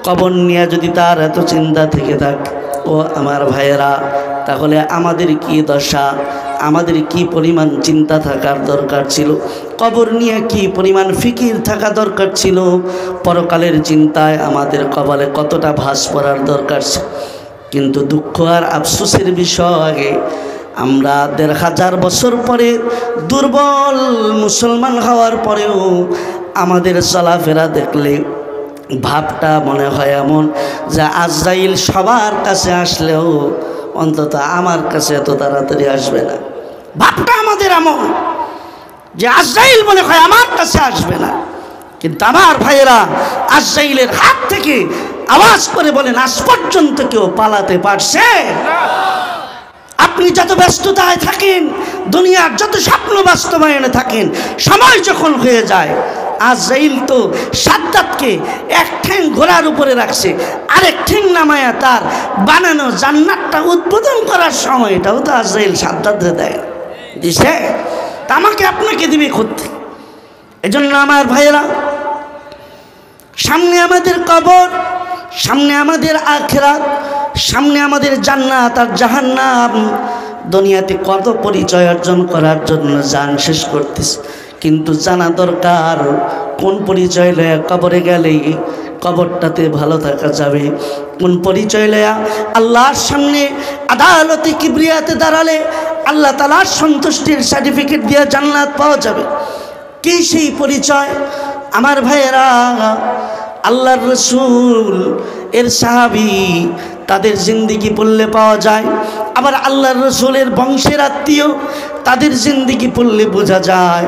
কবর নিয়ে যদি তার এত চিন্তা থেকে থাকে, ও আমার ভাইয়েরা, তাহলে আমাদের কি দশা, আমাদের কি পরিমাণ চিন্তা থাকার দরকার ছিল, কবর নিয়ে কি পরিমাণ ফিকির থাকা দরকার ছিল, পরকালের চিন্তায় আমাদের কপালে কতটা ভাঁজ পড়ার দরকার ছিল। কিন্তু দুঃখ আর আফসোসের বিষয়, আমরা 1500 বছর পরে দুর্বল মুসলমান হওয়ার পরেও আমাদের চলাফেরা দেখলে ভাবটা মনে হয় এমন যে আজরাইল সবার কাছে আসলেও অন্তত আমার কাছে এত তাড়াতাড়ি আসবে না। ভাবটা আমাদের এমন যে আজরাইল মনে হয় আমার কাছে আসবে না। কিন্তু আমার ভাইয়েরা, আজরাইলের হাত থেকে আওয়াজ করে বলেন, আজ পর্যন্ত কেউ পালাতে পারছে? আপনি যত ব্যস্ততায় থাকেন, দুনিয়ার যত স্বপ্ন বাস্তবায়নে থাকেন, সময় যখন হয়ে যায়, আজরাইল তো সাদ্দাতকে এক ঠ্যাং ঘোড়ার উপরে রাখছে, আরেক ঠ্যাং নামায়া তার বানানো জান্নাতটা উদ্বোধন করার সময়টাও তো আজরাইল সাদ্দাতরে দেয় দিছে, তা আমাকে আপনাকে দিবে করতে। এজন্য আমার ভাইয়েরা, সামনে আমাদের কবর, সামনে আমাদের আখিরাত, সামনে আমাদের জান্নাত আর জাহান্নাম। দুনিয়াতে কত পরিচয় অর্জন করার জন্য জান শেষ করতেছে, কিন্তু জানা দরকার কোন পরিচয় লয়া কবরে গেলে কবরটাতে ভালো থাকা যাবে, কোন পরিচয় লয়া আল্লাহর সামনে আদালতে কিবরিয়াতে দাঁড়ালে আল্লাহ তাআলার সন্তুষ্টির সার্টিফিকেট দিয়ে জান্নাত পাওয়া যাবে। কি সেই পরিচয়? আমার ভাইয়েরা, আল্লাহর রাসূল এর সাহাবী, তাদের জিন্দেগি পড়লে পাওয়া যায়। আবার আল্লাহর রাসূলের বংশের আত্মীয়, তাদের জিন্দেগি পড়লে বোঝা যায়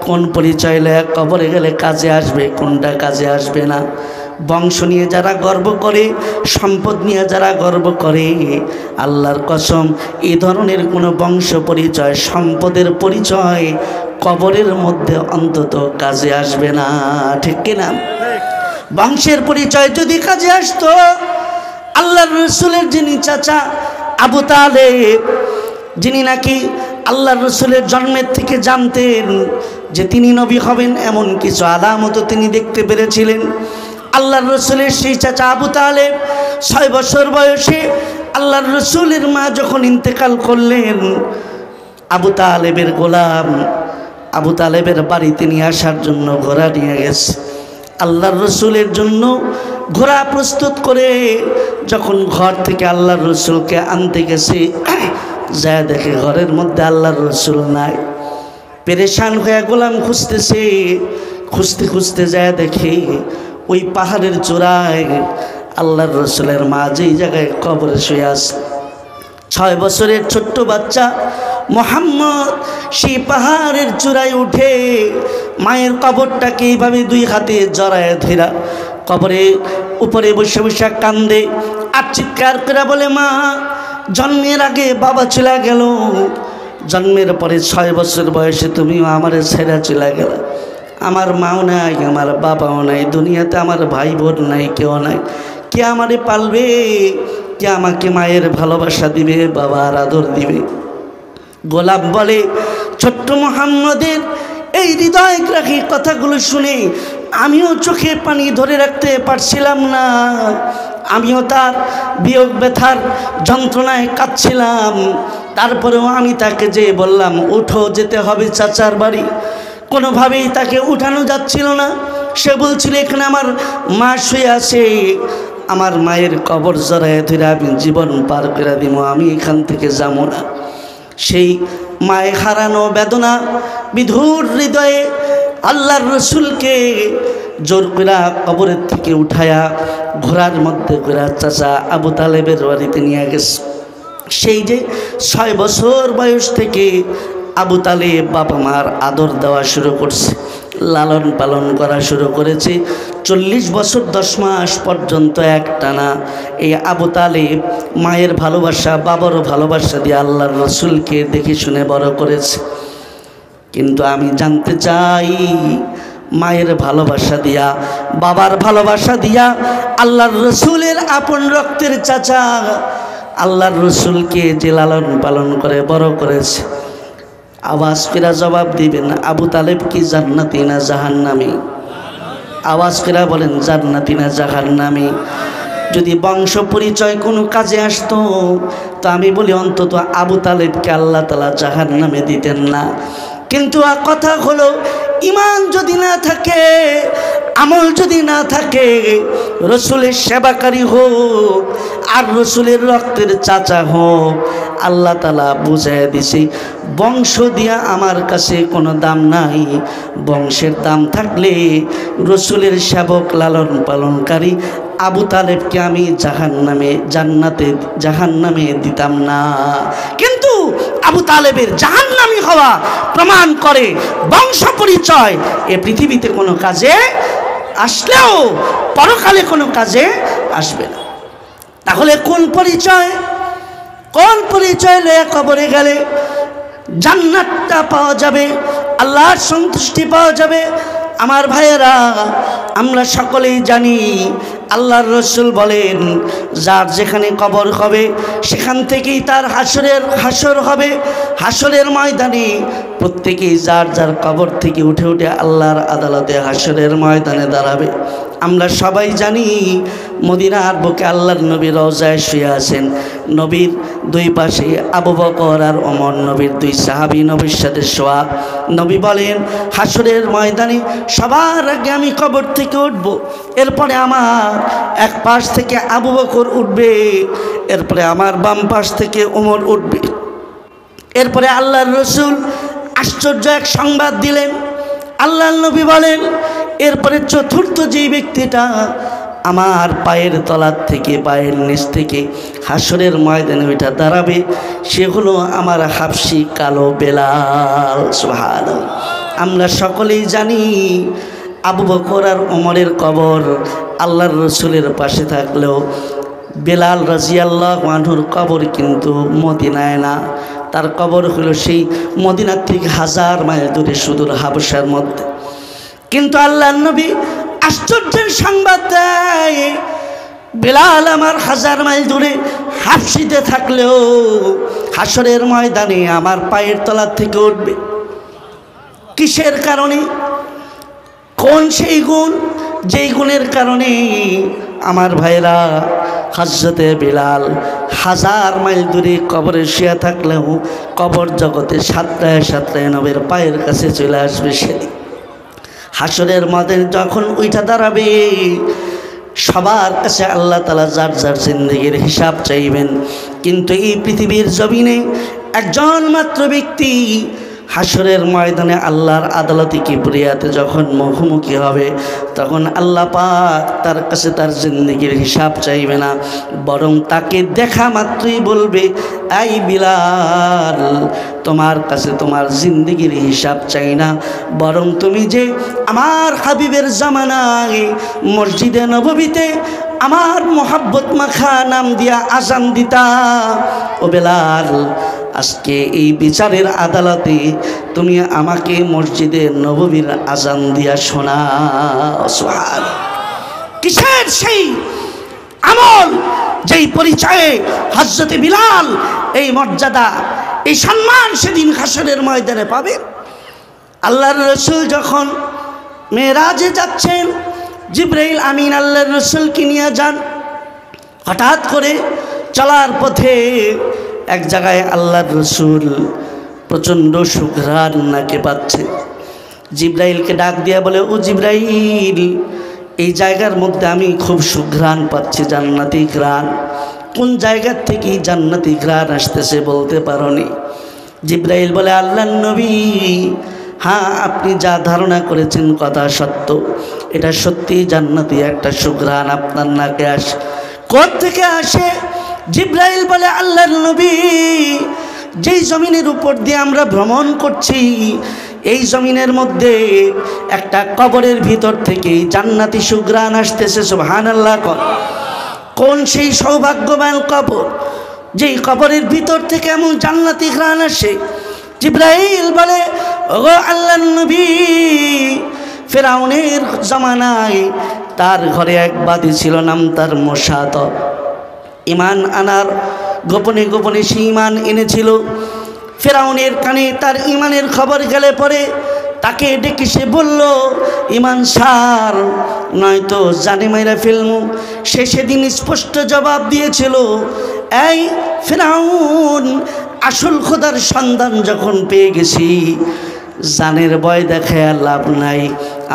কোন পরিচয় লয়ে কবরে গেলে কাজে আসবে, কোনটা কাজে আসবে না। বংশ নিয়ে যারা গর্ব করে, সম্পদ নিয়ে যারা গর্ব করে, আল্লাহর কসম এই ধরনের কোনো বংশ পরিচয়, সম্পদের পরিচয় কবরের মধ্যে অন্তত কাজে আসবে না। ঠিক কিনা? বংশের পরিচয় যদি কাজে আসতো, আল্লাহর রাসূলের যিনি চাচা আবু তালেব, যিনি নাকি আল্লাহর রাসূলের জন্মের থেকে জানতেন যে তিনি নবী হবেন, এমন কিছু আলামত তিনি দেখতে পেরেছিলেন। আল্লাহর রসুলের সেই চাচা আবু তালেব 6 বছর বয়সে আল্লাহর রসুলের মা যখন ইন্তেকাল করলেন, আবু তালেবের গোলাম আবু তালেবের বাড়িতে নিয়ে আসার জন্য ঘোড়া নিয়ে গেছে। আল্লাহর রসুলের জন্য ঘোড়া প্রস্তুত করে যখন ঘর থেকে আল্লাহর রসুলকে আনতে গেছে, যা দেখে ঘরের মধ্যে আল্লাহর রসুল নাই। পেরেশান হয়ে গোলাম খুঁজতেছে, খুঁজতে খুঁজতে যায় দেখে ওই পাহাড়ের চূড়ায় আল্লাহর রসুলের মা যেই জায়গায় কবরে শুয়ে আছে। 6 বছরের ছোট্ট বাচ্চা মোহাম্মদ সেই পাহাড়ের চূড়ায় উঠে মায়ের কবরটাকে এইভাবে 2 হাতে জড়ায় ধরা কবরে উপরে বসে বসে কান্দে আর চিৎকার করে বলে, মা, জন্মের আগে বাবা চলে গেল, জন্মের পরে 6 বছর বয়সে তুমিও আমারে ছেড়ে চলে গেল। আমার মাও নাই, আমার বাবাও নাই, দুনিয়াতে আমার ভাই বোন নাই, কেউ নাই। কে আমারে পালবে? কে আমাকে মায়ের ভালোবাসা দিবে, বাবার আদর দিবে? গোলাপ বলে, ছোট্ট মোহাম্মদের এই হৃদয়গ্রাহী কথাগুলো শুনে আমিও চোখে পানি ধরে রাখতে পারছিলাম না। আমিও তার বিয়োগ ব্যথার যন্ত্রণায় কাঁদছিলাম। তারপরেও আমি তাকে যে বললাম, উঠো, যেতে হবে চাচার বাড়ি। কোনোভাবেই তাকে উঠানো যাচ্ছিল না। সে বলছিল, এখানে আমার মা শুয়ে আছে, আমার মায়ের কবর জড়ায় ধরে আমি জীবন পার করে দিব, আমি এখান থেকে যাবো না। সেই মায়ে হারানো বেদনা বিধুর হৃদয়ে আল্লাহর রসুলকে জোর করে কবরের থেকে উঠায়া ঘোড়ার মধ্যে করে চাচা আবু তালেবের বাড়িতে নিয়ে গেছে। সেই যে 6 বছর বয়স থেকে আবু তালেব বাবা মার আদর দেওয়া শুরু করছে, লালন পালন করা শুরু করেছে। 40 বছর 10 মাস পর্যন্ত একটানা এই আবু তালেব মায়ের ভালোবাসা, বাবারও ভালোবাসা দিয়ে আল্লাহর রসুলকে দেখে শুনে বড় করেছে। কিন্তু আমি জানতে চাই, মায়ের ভালোবাসা দিয়া, বাবার ভালোবাসা দিয়া আল্লাহর রসুলের আপন রক্তের চাচা আল্লাহর রসুলকে যে লালন পালন করে বড় করেছে, আওয়াজ করে জবাব দিবেন, আবু তালেব কি জান্নাতি না জাহান্নামী? আওয়াজ করে বলেন, জান্নাতি না জাহান্নামী? যদি বংশ পরিচয় কোনো কাজে আসতো তো আমি বলি অন্তত আবু তালেবকে আল্লাহ তাআলা জাহান্নামে দিতেন না। কিন্তু কথা হলো, ইমান যদি না থাকে, আমল যদি না থাকে, রসুলের সেবাকারী হোক আর রসুলের রক্তের চাচা হোক, আল্লাহ তাআলা বুঝাইয়া দিছে, বংশ দিয়া আমার কাছে কোনো দাম নাই। বংশের দাম থাকলে রসুলের সেবক লালন পালনকারী আবু তালেবকে আমি জাহান্নামে দিতাম না। কিন্তু আবু তালেবের জাহান্নামী হওয়া প্রমাণ করে বংশ পরিচয় এ পৃথিবীতে কোনো কাজে আসলেও পরকালে কোনো কাজে আসবে না। তাহলে কোন পরিচয় লয়ে কবরে গেলে জান্নাতটা পাওয়া যাবে, আল্লাহর সন্তুষ্টি পাওয়া যাবে? আমার ভাইয়েরা, আমরা সকলেই জানি আল্লাহর রসুল বলেন, যার যেখানে কবর হবে সেখান থেকেই তার হাসর হবে। হাসরের ময়দানে প্রত্যেকেই যার যার কবর থেকে উঠে উঠে আল্লাহর আদালতে হাসরের ময়দানে দাঁড়াবে। আমরা সবাই জানি মদিনার বুকে আল্লাহর নবী রওজায় শুয়ে আছেন। নবীর 2 পাশে আবু বকর আর ওমর, নবীর 2 সাহাবী নবীর সাথে শোয়া। নবী বলেন, হাসরের ময়দানে সবার আগে আমি কবর থেকে উঠব, এরপরে আমার এক পাশ থেকে আবু বকর উঠবে, এরপরে আমার বাম পাশ থেকে ওমর উঠবে। এরপরে আল্লাহর রসুল আশ্চর্য এক সংবাদ দিলেন। আল্লাহর নবী বলেন, এরপরে চতুর্থ যেই ব্যক্তিটা আমার পায়ের তলার থেকে, পায়ের নিচ থেকে হাসরের ময়দানে ওইটা দাঁড়াবে, সে হলো আমার হাবশী কালো বেলাল। সুবহানাল্লাহ। আমরা সকলেই জানি আবু বকর আর ওমরের কবর আল্লাহর রসুলের পাশে থাকলেও বেলাল রাদিয়াল্লাহু আনহুর কবর কিন্তু মদিনায় না, তার কবর হলো সেই মদিনার থেকে 1000 মাইল দূরে সুদূর হাবশার মধ্যে। কিন্তু আল্লাহর নবী আশ্চর্যের সংবাদ দেয়, বেলাল আমার 1000 মাইল দূরে হাবশিতে থাকলেও হাসরের ময়দানে আমার পায়ের তলা থেকে উঠবে। কিসের কারণে? কোন সেই গুণ যেই গুণের কারণে আমার ভাইরা হযরতে বিলাল 1000 মাইল দূরে কবরে শুয়ে থাকলেও কবর জগতে সাতটায় সাতটায় নবীর পায়ের কাছে চলে আসবে। সেদিন হাসরের ময়দানে যখন উঠা দাঁড়াবে, সবার কাছে আল্লাহ তাআলা যার যার জিন্দেগির হিসাব চাইবেন। কিন্তু এই পৃথিবীর জমিনে একজন মাত্র ব্যক্তি হাসরের ময়দানে আল্লাহর আদালতে কিবরিয়াতে যখন মুখোমুখি হবে, তখন আল্লাহ পাক তার কাছে তার জিন্দেগির হিসাব চাইবে না, বরং তাকে দেখা মাত্রই বলবে, এই বিলাল, তোমার কাছে তোমার জিন্দেগির হিসাব চাই না, বরং তুমি যে আমার হাবিবের জামানায় মসজিদে নববীতে আমার মোহাব্বত মাখা নাম দিয়া আজান দিতা, ও বিলাল, আজকে এই বিচারের আদালতে তুমি আমাকে মসজিদে নববীর আজান দিয়া শোনাও। সুবহানাল্লাহ। কিসের সেই আমল যেই পরিচয়ে হযরতে বিলাল এই মর্যাদা, এই সম্মান সেদিন হাসরের ময়দানে পাবেন। আল্লাহর রাসূল যখন মেরাজে যাচ্ছেন, জিবরাইল আমিন আল্লাহর রাসূলকে নিয়ে যান। হঠাৎ করে চলার পথে এক জায়গায় আল্লাহর রাসূল প্রচণ্ড সুঘ্রাণ নাকে পাচ্ছে। জিবরাইলকে ডাক দিয়া বলে, ও জিবরাইল, এই জায়গার মধ্যে আমি খুব সুঘ্রাণ পাচ্ছি, জান্নাতি ঘ্রাণ। কোন জায়গার থেকে জান্নাতি ঘ্রাণ আসতেছে বলতে পারোনি? জিবরাইল বলে, আল্লাহর নবী, হ্যাঁ, আপনি যা ধারণা করেছেন কথা সত্য, এটা সত্যি জান্নাতি একটা সুঘ্রাণ আপনার নাকে আসে। কোত্থেকে আসে? জিবরাইল বলে, আল্লাহর নবী, যেই জমিনের উপর দিয়ে আমরা ভ্রমণ করছি, এই জমিনের মধ্যে একটা কবরের ভিতর থেকে জান্নাতি সুঘ্রাণ আসতেছে। সুবহানাল্লাহ। কোন সেই সৌভাগ্যবান কবর যেই কবরের ভিতর থেকে এমন জান্নাতি ঘ্রাণ আসে? জিবরাইল বলে, ওগো আল্লাহর নবী, ফেরাউনের জামানায় তার ঘরে এক বাদী ছিল, নাম তার মোসাদ। ঈমান আনার গোপনে গোপনে সে ঈমান এনেছিল। ফেরাউনের কানে তার ঈমানের খবর গেলে পরে তাকে ডেকে সে বলল, ঈমান সার, নয়তো জানে মাইরা ফেলমু। সে সেদিন স্পষ্ট জবাব দিয়েছিল, এই ফেরাউন, আসল খোদার সন্ধান যখন পেয়ে গেছি, জানের ভয় দেখায় লাভ নাই।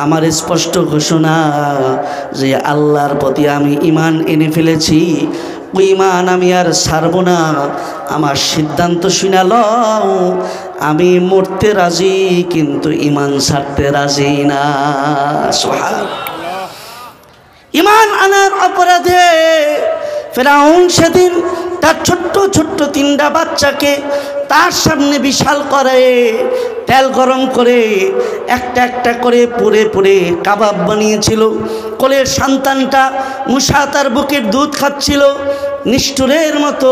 আমার স্পষ্ট ঘোষণা যে আল্লাহর প্রতি আমি ঈমান এনে ফেলেছি, ওই ঈমান আমি আর ছাড়ব না। আমার সিদ্ধান্ত শুনে লও, আমি মরতে রাজি, কিন্তু ঈমান ছাড়তে রাজি না। সুবহানাল্লাহ। ঈমান আনার অপরাধে ফেরাউন সেদিন তার ছোট্ট ছোট্ট 3টা বাচ্চাকে তার সামনে বিশাল করে তেল গরম করে একটা একটা করে পুড়ে পুড়ে কাবাব বানিয়েছিল। কোলের সন্তানটা মুসা তার বুকের দুধ খাচ্ছিল। নিষ্ঠুরের মতো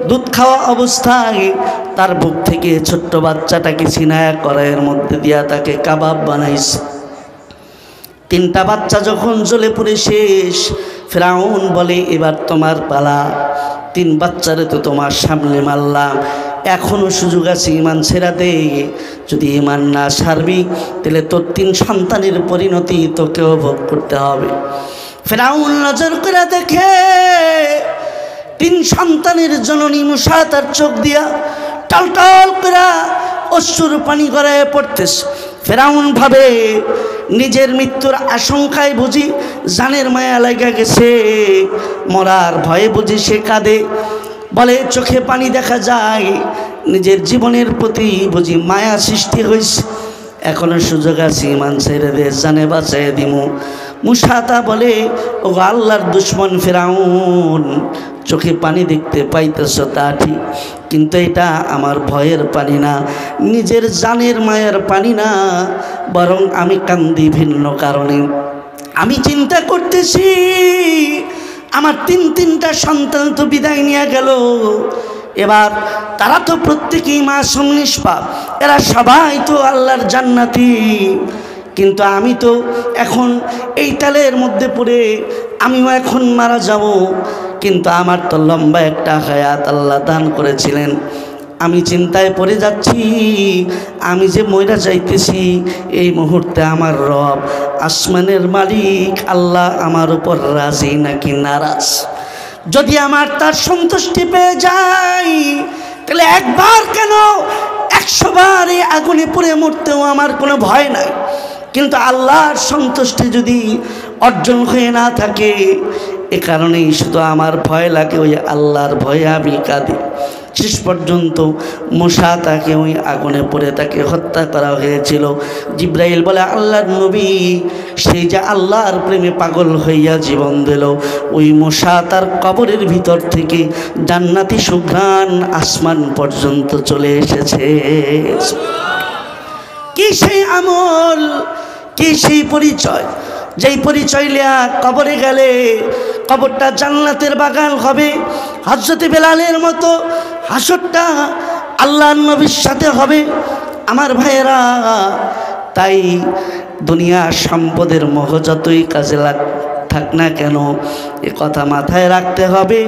দুধ খাওয়া অবস্থায় তার বুক থেকে ছোট্ট বাচ্চাটাকে ছিনায়া কড়াইয়ের মধ্যে দিয়া তাকে কাবাব বানাইছে। 3টা বাচ্চা যখন জ্বলে পুড়ে শেষ, ফেরাউন বলে, এবার তোমার পালা। 3 বাচ্চারে তো তোমার সামনে মারলাম, এখনও সুযোগ আছে, ঈমান ছেড়া দে। যদি ঈমান না ছাড়বি তাহলে তোর 3 সন্তানের পরিণতি তোকেও ভোগ করতে হবে। ফেরাউন নজর করে দেখে 3 সন্তানের জননী মুসা তার চোখ দিয়া টলটল করে অশ্রুর পানি গড়ায় পড়তেছে। ফেরাউন ভাবে নিজের মৃত্যুর আশঙ্কায় বুঝি জানের মায়া লাগা গেছে, মরার ভয়ে বুঝি সে কাঁদে। বলে, চোখে পানি দেখা যায়, নিজের জীবনের প্রতি বুঝি মায়া সৃষ্টি হয়েছে, এখনো সুযোগ আছে, ঈমান ছেড়ে দে, জানে বাঁচাই দিমু। মুসা তা বলে, ও আল্লাহর দুশ্মন ফেরাউন, চোখে পানি দেখতে পাইতেছ তা ঠিক, কিন্তু এটা আমার ভয়ের পানি না, নিজের জানের মায়ের পানি না, বরং আমি কান্দি ভিন্ন কারণে। আমি চিন্তা করতেছি, আমার 3টা সন্তান তো বিদায় নিয়ে গেল, এবার তারা তো প্রত্যেকেই মাসুম নিষ্পাপ, এরা সবাই তো আল্লাহর জান্নাতি, কিন্তু আমি তো এখন এই তালের মধ্যে পড়ে আমিও এখন মারা যাব। কিন্তু আমার তো লম্বা একটা হায়াত আল্লাহ দান করেছিলেন, আমি চিন্তায় পড়ে যাচ্ছি, আমি যে মইরা যাইতেছি এই মুহূর্তে আমার রব আসমানের মালিক আল্লাহ আমার উপর রাজি নাকি নারাজ। যদি আমার তার সন্তুষ্টি পেয়ে যাই তাহলে একবার কেন 100 বার এই আগুনে পুড়ে মরতেও আমার কোনো ভয় নাই। কিন্তু আল্লাহর সন্তুষ্টি যদি অর্জন হয়ে না থাকে, এ কারণেই শুধু আমার ভয় লাগে, ওই আল্লাহর ভয়ে আমি কাঁদি। শেষ পর্যন্ত মূসা তাকে ওই আগুনে পড়ে তাকে হত্যা করা হয়েছিল। জিব্রাইল বলে, আল্লাহর নবী সেই যে আল্লাহর প্রেমে পাগল হইয়া জীবন দিল, ওই মূসা তার কবরের ভিতর থেকে জান্নাতি সুঘ্রাণ আসমান পর্যন্ত চলে এসেছে। কি সেই আমল, কি সেই পরিচয়, যেই পরিচয় লিয়া কবরে গেলে কবরটা জান্নাতের বাগান হবে। হযরত বেলালের মতো হাসরটা আল্লাহর নবীর সাথে হবে। আমার ভাইয়েরা, তাই দুনিয়ার সম্পদের মোহ যতই কাজে থাক না কেন, এ কথা মাথায় রাখতে হবে,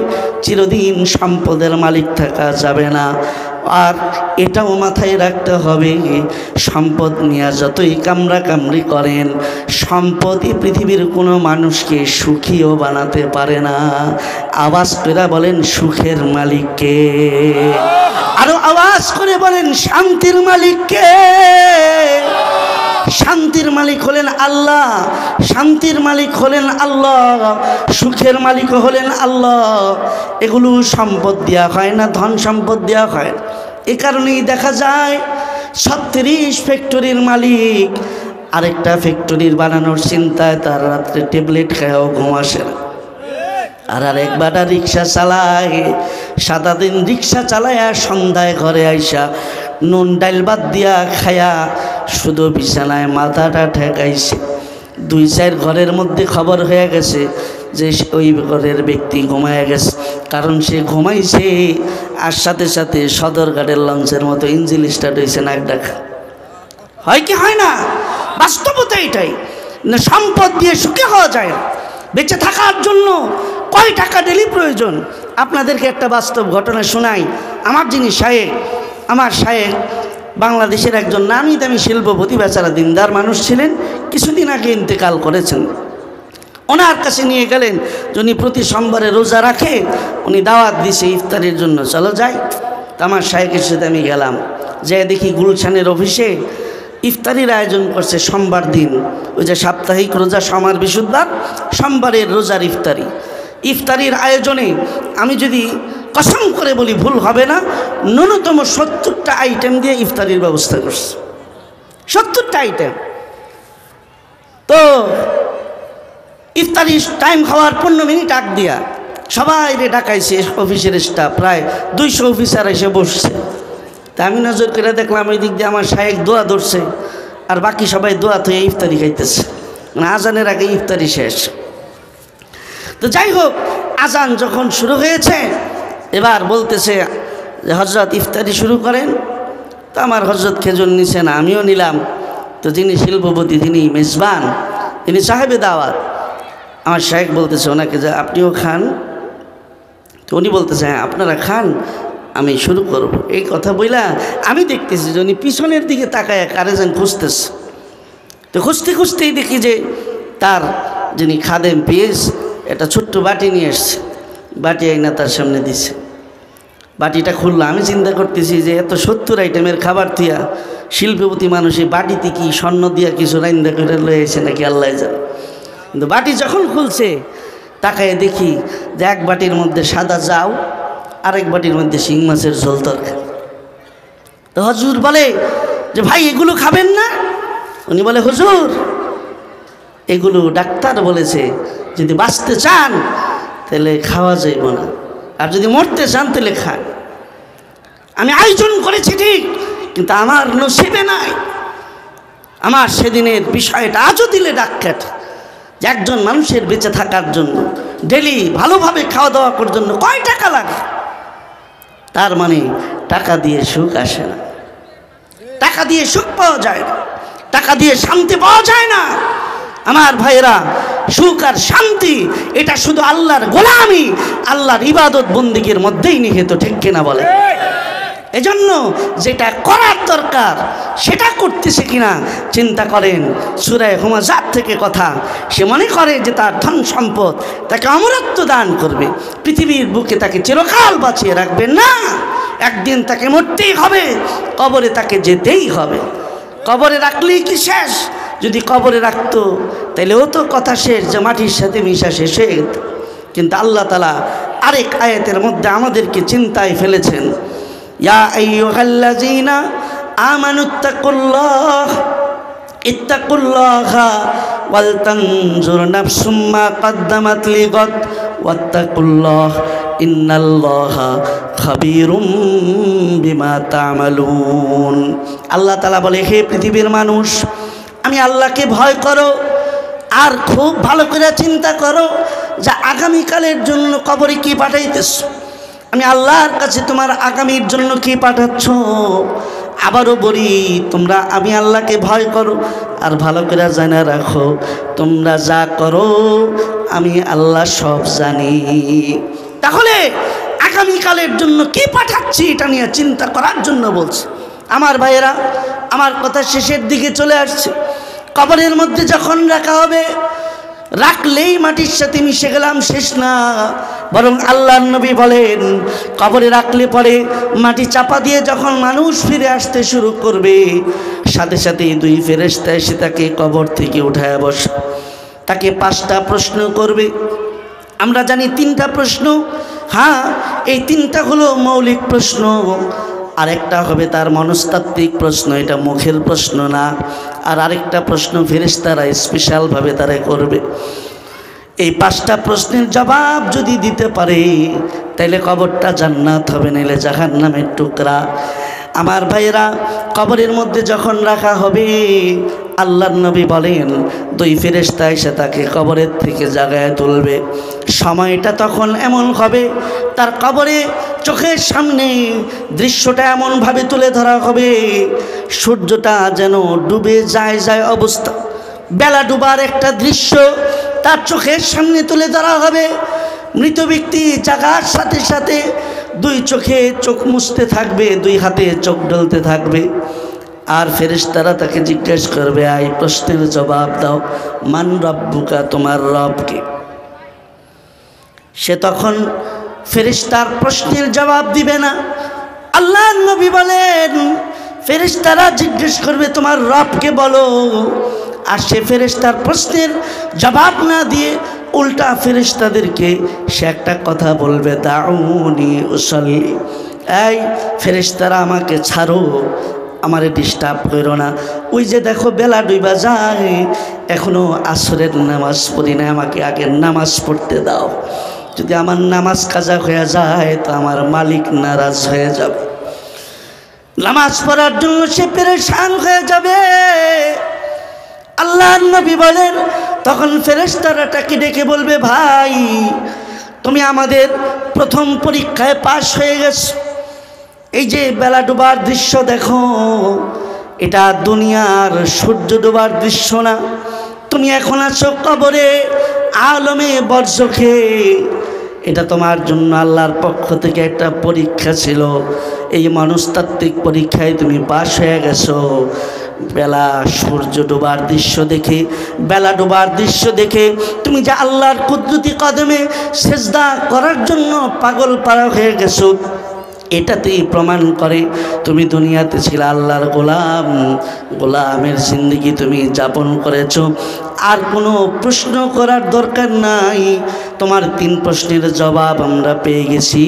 চিরদিন সম্পদের মালিক থাকা যাবে না। আর এটাও মাথায় রাখতে হবে, সম্পদ নিয়ে যতই কামড়াকামড়ি করেন, সম্পদই পৃথিবীর কোনো মানুষকে সুখীও বানাতে পারে না। আওয়াজ করে বলেন সুখের মালিককে, আরো আওয়াজ করে বলেন শান্তির মালিককে। শান্তির মালিক হলেন আল্লাহ, শান্তির মালিক হলেন আল্লাহ, সুখের মালিক হলেন আল্লাহ। এগুলো সম্পদ দেওয়া হয় না, ধন সম্পদ দেওয়া হয়। এ কারণেই দেখা যায় 36 ফ্যাক্টরির মালিক আরেকটা ফ্যাক্টরির বানানোর চিন্তায় তার রাত্রে ট্যাবলেট খায়ও ঘুম আসে না। আর আরেকবারটা রিক্সা চালায়, সারা দিন রিক্সা চালায়, সন্ধ্যায় ঘরে আইসা নুন ডাইল বাদ দিয়া খায়া শুধু বিছানায় মাথাটা ঠেকাইছে। 2-4 ঘরের মধ্যে খবর হয়ে গেছে যে ওই ঘরের ব্যক্তি ঘুমায় গেছে, কারণ সে ঘুমাইছে আর সাথে সাথে সদরঘাটের লঞ্চের মতো ইঞ্জিন স্টার্ট হয়েছে নাক ডাকা। হয় কি হয় না? বাস্তবতা এটাই। না, সম্পদ দিয়ে সুখী হওয়া যায় না। বেঁচে থাকার জন্য কয় টাকা ডেলি প্রয়োজন। আপনাদেরকে একটা বাস্তব ঘটনা শোনাই। আমার যিনি শায়েখ, আমার শায়েখ বাংলাদেশের একজন নামি দামি শিল্পপতি, বেচারা দিনদার মানুষ ছিলেন, কিছুদিন আগে ইন্তেকাল করেছেন। ওনার কাছে নিয়ে গেলেন, উনি প্রতি সোমবারে রোজা রাখে, উনি দাওয়াত দিছে ইফতারের জন্য, চলো যাই। তো আমার শায়েখের সাথে আমি গেলাম, যে দেখি গুলশানের অফিসে ইফতারির আয়োজন করছে সোমবার দিন। ওই যে সাপ্তাহিক রোজা সমার বিশুদ্ধবার, সোমবারের রোজার ইফতারি। ইফতারির আয়োজনে আমি যদি কসম করে বলি ভুল হবে না, ন্যূনতম 70টা আইটেম দিয়ে ইফতারির ব্যবস্থা করছে। 70টা আইটেম। তো ইফতারির টাইম হওয়ার 15 মিনিট আগ দিয়া সবাই ডাকাইছে অফিসের স্টাফ, প্রায় 200 অফিসার এসে বসছে। তা আমি নজর করে দেখলাম ওই দিক দিয়ে আমার শায়েখ দোয়া ধরছে, আর বাকি সবাই দোয়া থেকে ইফতারি খাইতেছে। মানে আজানের আগে ইফতারি শেষ। তো যাই হোক, আজান যখন শুরু হয়েছে, এবার বলতেছে যে হযরত ইফতারি শুরু করেন। তো আমার হযরত খেজুর নিছে না, আমিও নিলাম। তো যিনি শিল্পপতি, যিনি মেজবান, তিনি সাহেবে দাওয়াত, আমার শায়েখ বলতেছে ওনাকে যে আপনিও খান। তো উনি বলতেছে হ্যাঁ আপনারা খান, আমি শুরু করব। এই কথা বইলা আমি দেখতেছি যে উনি পিছনের দিকে তাকায় কারে যেন খুঁজতেছে। তো খুঁজতে খুঁজতেই দেখি যে তার যিনি খাদেম পিএস একটা ছোট্ট বাটি নিয়ে এসছে, বাটি আইনা তার সামনে দিছে। বাটিটা খুললো, আমি চিন্তা করতেছি যে এত 70 আইটেমের খাবার থিয়া শিল্পপতি মানুষ এই বাটিতে কি স্বর্ণ দিয়া কিছু রাইন্দা করে লয়েছে নাকি আল্লাহ জানে। কিন্তু বাটি যখন খুলছে তাকায় দেখি যে এক বাটির মধ্যে সাদা জাউ, আরেক বাটির মধ্যে শিং মাছের ঝোল তরকারি। তো হুজুর বলে যে ভাই এগুলো খাবেন না? উনি বলে হুজুর এগুলো ডাক্তার বলেছে যদি বাঁচতে চান তাহলে খাওয়া যাইব না, আর যদি মরতে চান তাহলে খান। আমি আয়োজন করেছি ঠিক, কিন্তু আমার নসিবে নাই। আমার সেদিনের বিষয়টা আজও দিলে ডাক্তার যে একজন মানুষের বেঁচে থাকার জন্য ডেলি ভালোভাবে খাওয়া দাওয়া করার জন্য কয় টাকা লাগে। তার মানে টাকা দিয়ে সুখ আসে না, টাকা দিয়ে সুখ পাওয়া যায় না, টাকা দিয়ে শান্তি পাওয়া যায় না। আমার ভাইয়েরা, সুখ আর শান্তি এটা শুধু আল্লাহর গোলামি, আল্লাহর ইবাদত বন্দেগীর মধ্যেই নিহিত, ঠিক কিনা বলে? এজন্য যেটা করার দরকার সেটা করতেছে কিনা চিন্তা করেন। সূরা হুমাযাহ থেকে কথা, সে মনে করে যে তার ধন সম্পদ তাকে অমরত্ব দান করবে, পৃথিবীর বুকে তাকে চিরকাল বাঁচিয়ে রাখবে। না, একদিন তাকে মরতেই হবে, কবরে তাকে যেতেই হবে। কবরে রাখলেই কি শেষ? যদি কবরে রাখতো তাহলে ও তো কথা শেষ, যে মাটির সাথে মিশা শেষ হয়ে যেত। কিন্তু আল্লাহ তাআলা আরেক আয়াতের মধ্যে আমাদেরকে চিন্তায় ফেলেছেন, ইয়া আইয়ুহাল্লাযীনা আমানুত্তাকুল্লাহ ইত্তাকুল্লাহা ওয়াল তানজুর নাফসুম মা কদ্দামাত লিগাদ ওয়াত্তাকুল্লাহ ইন্নাল্লাহা খাবীরুম বিমা তা'মালুন। আল্লাহ তাআলা বলে, হে পৃথিবীর মানুষ, আমি আল্লাহকে ভয় করো আর খুব ভালো করে চিন্তা করো যে আগামীকালের জন্য কবরে কি পাঠাইতেছ। আমি আল্লাহর কাছে তোমার আগামীর জন্য কি পাঠাচ্ছ। আবারও বলি, তোমরা আমি আল্লাহকে ভয় করো আর ভালো করে জানা রাখো, তোমরা যা করো আমি আল্লাহ সব জানি। তাহলে আগামীকালের জন্য কি পাঠাচ্ছি এটা নিয়ে চিন্তা করার জন্য বলছি। আমার ভাইয়েরা, আমার কথা শেষের দিকে চলে আসছে। কবরের মধ্যে যখন রাখা হবে, রাখলেই মাটির সাথে মিশে গেলাম শেষ না, বরং আল্লাহর নবী বলেন, কবরে রাখলে পরে মাটি চাপা দিয়ে যখন মানুষ ফিরে আসতে শুরু করবে, সাথে সাথে দুই ফেরেশতা এসে তাকে কবর থেকে উঠায় বসে, তাকে 5টা প্রশ্ন করবে। আমরা জানি 3টা প্রশ্ন, হ্যাঁ এই 3টা হলো মৌলিক প্রশ্ন, আর একটা হবে তার মনস্তাত্ত্বিক প্রশ্ন, এটা মুখের প্রশ্ন না। আর আরেকটা প্রশ্ন ফেরেশতারা স্পেশালভাবে তারা করবে। এই 5টা প্রশ্নের জবাব যদি দিতে পারে তাইলে কবরটা জান্নাত হবে, নাইলে জাহান্নামের টুকরা। আমার ভাইয়েরা, কবরের মধ্যে যখন রাখা হবে, আল্লাহর নবী বলেন, দুই ফেরেশতা এসে তাকে কবরের থেকে জাগায় তুলবে। সময়টা তখন এমন হবে, তার কবরে চোখের সামনে দৃশ্যটা এমনভাবে তুলে ধরা হবে, সূর্যটা যেন ডুবে যায় অবস্থা, বেলা ডুবার একটা দৃশ্য তার চোখের সামনে তুলে ধরা হবে। মৃত ব্যক্তি জাগার সাথে সাথে 2 চোখে চোখ মুছতে থাকবে, 2 হাতে চোখ ডলতে থাকবে। আর ফেরেশতারা তাকে জিজ্ঞেস করবে, এই প্রশ্নের জবাব দাও, মান রব্বুকা, তোমার রব কে? সে তখন ফেরেশতার প্রশ্নের জবাব দিবে না। আল্লাহর নবী বলেন, ফেরেশতারা জিজ্ঞেস করবে তোমার রবকে বলো, আর সে ফেরেশতার প্রশ্নের জবাব না দিয়ে উল্টা ফেরেশতাদেরকে সে একটা কথা বলবে, দাউনি উসাল্লি, এই ফেরেশতারা আমাকে ছাড়ো, আমারে ডিস্টার্ব করো না। ওই যে দেখো বেলা ডুবা যায়, এখনো আসরের নামাজ পড়ি না, আমাকে আগের নামাজ পড়তে দাও। যদি আমার নামাজ কাজা হয়ে যায় তো আমার মালিক নারাজ হয়ে যাবে, নামাজ পড়ার জন্য সে পেরেশান হয়ে যাবে। আল্লাহর নবী বলেন, তখন ফেরেশতারা তাকে ডেকে বলবে, ভাই তুমি আমাদের প্রথম পরীক্ষায় পাশ হয়ে গেছো, এই যে বেলা ডোবার দৃশ্য দেখো, এটা দুনিয়ার সূর্য ডোবার দৃশ্য না। তুমি এখন আছো কবরে আলমে বরজখে, এটা তোমার জন্য আল্লাহর পক্ষ থেকে একটা পরীক্ষা ছিল। এই মনস্তাত্ত্বিক পরীক্ষায় তুমি পাশ হয়ে গেছো। বেলা সূর্য ডোবার দৃশ্য দেখে, বেলা ডোবার দৃশ্য দেখে তুমি যে আল্লাহর কুদরতি কদমে সেজদা করার জন্য পাগল পারা হয়ে গেছো, এটাতেই প্রমাণ করে তুমি দুনিয়াতে ছিলে আল্লাহর গোলাম, গোলামের জিন্দেগি তুমি যাপন করেছো। আর কোনো প্রশ্ন করার দরকার নাই, তোমার 3 প্রশ্নের জবাব আমরা পেয়ে গেছি।